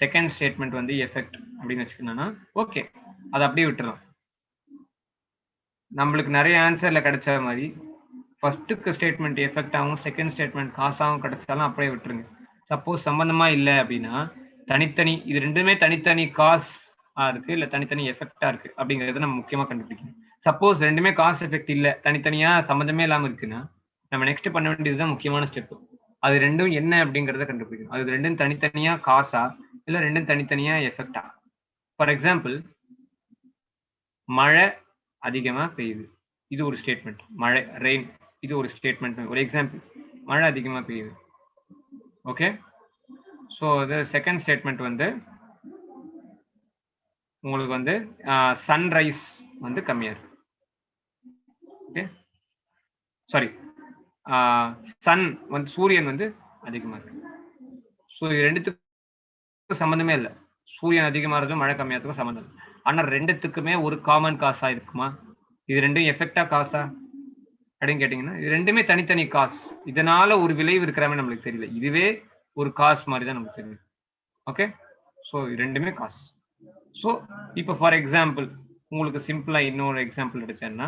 second statement வந்து எஃபெக்ட் அப்படின்னு வச்சுக்கணும்னா ஓகே, அதை அப்படியே விட்டுறலாம். நம்மளுக்கு நிறைய ஆன்சர்ல கிடைச்ச மாதிரி ஃபர்ஸ்ட்டுக்கு ஸ்டேட்மெண்ட் எஃபெக்ட் ஆகும், செகண்ட் ஸ்டேட்மெண்ட் காசாகவும் கிடைச்சாலும் அப்படியே விட்டுருங்க. சப்போஸ் சம்பந்தமா இல்லை அப்படின்னா தனித்தனி இது ரெண்டுமே தனித்தனி காஸ் இருக்கு இல்ல தனித்தனி எஃபெக்டா இருக்கு அப்படிங்கறத நம்ம முக்கியமா கண்டுபிடிக்கணும். சப்போஸ் ரெண்டுமே காஸ் எஃபெக்ட் இல்ல, தனித்தனியா சம்பந்தமே இல்லாம இருக்குன்னா நம்ம நெக்ஸ்ட் பண்ண வேண்டியதுதான் முக்கியமான ஸ்டெப். அது ரெண்டும் என்ன அப்படிங்கறத கண்டுபிடிக்கணும். அது ரெண்டும் தனித்தனியா காசா இல்ல ரெண்டும் தனித்தனியா எஃபெக்டா? ஃபார் எக்ஸாம்பிள் மழை அதிகமா பெய்யுது, இது ஒரு ஸ்டேட்மெண்ட். மழை ரெயின் இது ஒரு ஸ்டேட்மெண்ட். ஒரு எக்ஸாம்பிள், மழை அதிகமா பெய்யுது. ஓகே, ஸோ இது செகண்ட் ஸ்டேட்மெண்ட் வந்து உங்களுக்கு வந்து சன்ரைஸ் வந்து கம்மியா இருக்கு. ஓகே, சாரி, சன் வந்து சூரியன் வந்து அதிகமா இருக்கு. ஸோ இது ரெண்டுத்துக்கும் சம்மந்தமே இல்லை. சூரியன் அதிகமாகிறதும் மழை கம்மியாகிறதுக்கும் சம்மந்தம் இல்லை. ஆனால் ரெண்டுத்துக்குமே ஒரு காமன் காசா இருக்குமா? இது ரெண்டும் எஃபெக்டா காசா அப்படின்னு கேட்டீங்கன்னா இது ரெண்டுமே தனித்தனி காஸ். இதனால ஒரு விளைவு இருக்கிறாமே நம்மளுக்கு தெரியல, இதுவே ஒரு காஸ் மாதிரி தான் நமக்கு தெரியும். ஓகே, ஸோ ரெண்டுமே காஸ். ஸோ இப்போ ஃபார் எக்ஸாம்பிள் உங்களுக்கு சிம்பிளா இன்னொரு எக்ஸாம்பிள் எடுத்தேன்னா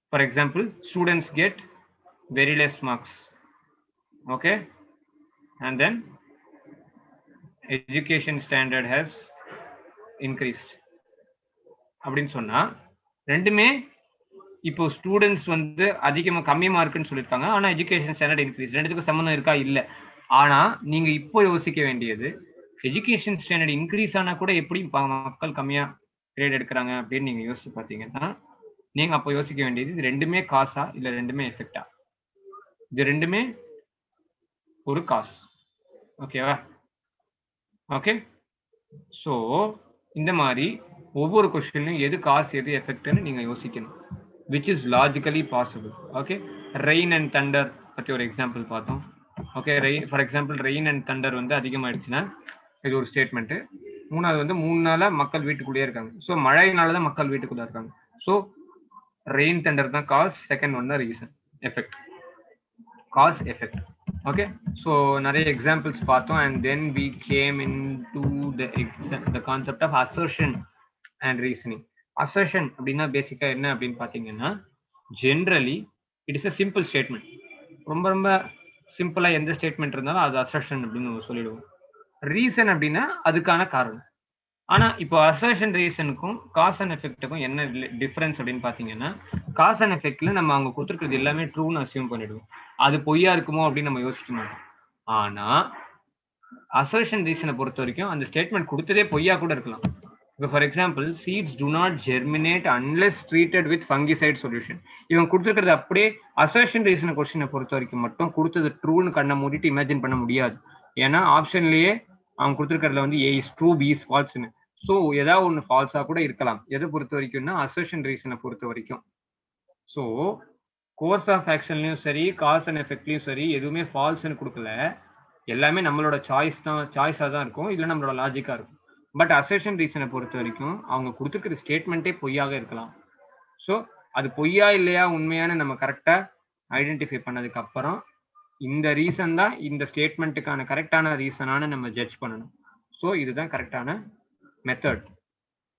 for example students get very less marks. Okay, and then education standard has increased அப்படின்னு சொன்னா ரெண்டுமே இப்போ ஸ்டூடெண்ட்ஸ் வந்து அதிகமாக கம்மி மார்க்குன்னு சொல்லியிருக்காங்க, ஆனால் எஜுகேஷன் ஸ்டாண்டர்ட் இன்க்ரீஸ். ரெண்டுத்துக்கும் சம்மந்தம் இருக்கா? இல்லை. ஆனா நீங்க இப்போ யோசிக்க வேண்டியது எஜுகேஷன் ஸ்டாண்டர்ட் இன்க்ரீஸ் ஆனா கூட எப்படி மக்கள் கம்மியா கிரேட் எடுக்கிறாங்க அப்படின்னு நீங்க யோசிச்சு பார்த்தீங்கன்னா நீங்க அப்போ யோசிக்க வேண்டியது இது ரெண்டுமே காசா இல்ல ரெண்டுமே எஃபெக்டா? இது ரெண்டுமே ஒரு காஸ். ஓகேவா? ஓகே, ஸோ இந்த மாதிரி ஒவ்வொரு கொஸ்டின்லையும் எது காஸ் எது எஃபெக்ட்னு நீங்க யோசிக்கணும், which is logically possible. Okay, rain and Thunder பத்தி ஒரு எக்ஸாம்பிள் பார்த்தோம். Okay, for example rain and Thunder வந்து அதிகமாயிடுச்சுன்னா இது ஒரு ஸ்டேட்மெண்ட். மூணாவது வந்து 3 நாளா மக்கள் வீட்டுக்குள்ளேயே இருக்காங்க. ஸோ மழையினால தான் மக்கள் வீட்டுக்குள்ள இருக்காங்க. ஸோ ரெயின் தண்டர் தான் காஸ், செகண்ட் ஒன் தான் reason, effect, cause effect. Okay, so நிறைய எக்ஸாம்பிள்ஸ் பார்த்தோம். And then we came into the concept of assertion and reasoning. Assertion அப்படின்னா பேசிக்காக என்ன அப்படின்னு பார்த்தீங்கன்னா, generally it is a simple statement. ரொம்ப ரொம்ப சிம்பிளாக எந்த ஸ்டேட்மெண்ட் இருந்தாலும் அது அசர்ஷன் அப்படின்னு நம்ம சொல்லிடுவோம். ரீசன் அப்படின்னா அதுக்கான காரணம். ஆனால் இப்போ அசர்ஷன் ரீசனுக்கும் காஸ் அண்ட் எஃபெக்ட்டுக்கும் என்ன டிஃப்ரென்ஸ் அப்படின்னு பார்த்தீங்கன்னா, காஸ் அண்ட் எஃபெக்ட்ல நம்ம அவங்க கொடுத்துருக்கிறது எல்லாமே ட்ரூன்னு அசியூம் பண்ணிடுவோம். அது பொய்யா இருக்குமோ அப்படின்னு நம்ம யோசிக்க மாட்டோம். ஆனால் அசர்ஷன் ரீசனை பொறுத்த வரைக்கும் அந்த ஸ்டேட்மெண்ட் கொடுத்ததே பொய்யா கூட இருக்கலாம். இப்போ for example, seeds do not germinate unless treated with fungicide solution. இவங்க கொடுத்துருக்கிறது அப்படியே அசர்ஷன் ரீசனை கொஸ்டினை பொறுத்த வரைக்கும் மட்டும் கொடுத்தது ட்ரூன்னு கண்ணை மூடிட்டு இமேஜின் பண்ண முடியாது. ஏன்னா ஆப்ஷன்லேயே அவங்க கொடுத்துருக்கிறதுல வந்து A is true, B is ஃபால்ஸ்னு. ஸோ ஏதாவது ஒன்று ஃபால்ஸாக கூட இருக்கலாம். எதை பொறுத்த வரைக்கும்னா அசர்ஷன் ரீசனை பொறுத்த வரைக்கும். ஸோ கோர்ஸ் ஆஃப் ஆக்ஷன்லையும் சரி, காஸ் அண்ட் எஃபெக்ட்லையும் சரி, எதுவுமே ஃபால்ஸ்ன்னு கொடுக்கல. எல்லாமே நம்மளோட சாய்ஸாக தான் இருக்கும், இல்லை நம்மளோட லாஜிக்காக இருக்கும். பட் அசர்ஷன் ரீசனை பொறுத்த வரைக்கும் அவங்க கொடுத்துருக்கிற ஸ்டேட்மெண்ட்டே பொய்யாக இருக்கலாம். ஸோ அது பொய்யா இல்லையா உண்மையான நம்ம கரெக்டாக ஐடென்டிஃபை பண்ணதுக்கு அப்புறம் இந்த ரீசன் தான் இந்த ஸ்டேட்மெண்ட்டுக்கான கரெக்டான ரீசனான நம்ம ஜட்ஜ் பண்ணணும். ஸோ இதுதான் கரெக்டான மெத்தட்.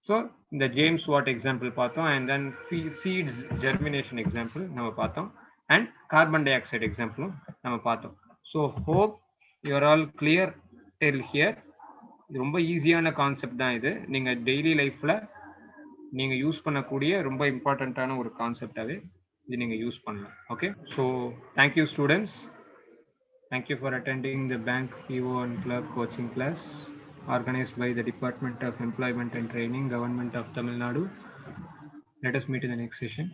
ஸோ இந்த ஜேம்ஸ் வாட் எக்ஸாம்பிள் பார்த்தோம், and then seeds germination example நம்ம பார்த்தோம், அண்ட் கார்பன் டை ஆக்சைடு எக்ஸாம்பிளும் நம்ம பார்த்தோம். So hope you're all clear till here. இது ரொம்ப ஈஸியான கான்செப்ட் தான். இது நீங்கள் டெய்லி லைஃப்பில் நீங்கள் யூஸ் பண்ணக்கூடிய ரொம்ப இம்பார்ட்டண்ட்டான ஒரு கான்செப்டாகவே இது நீங்கள் யூஸ் பண்ணலாம். Okay, so thank you students. Thank you for attending the bank PO and clerk coaching class organized by the Department of Employment and Training, Government of Tamil Nadu. Let us meet in the next session.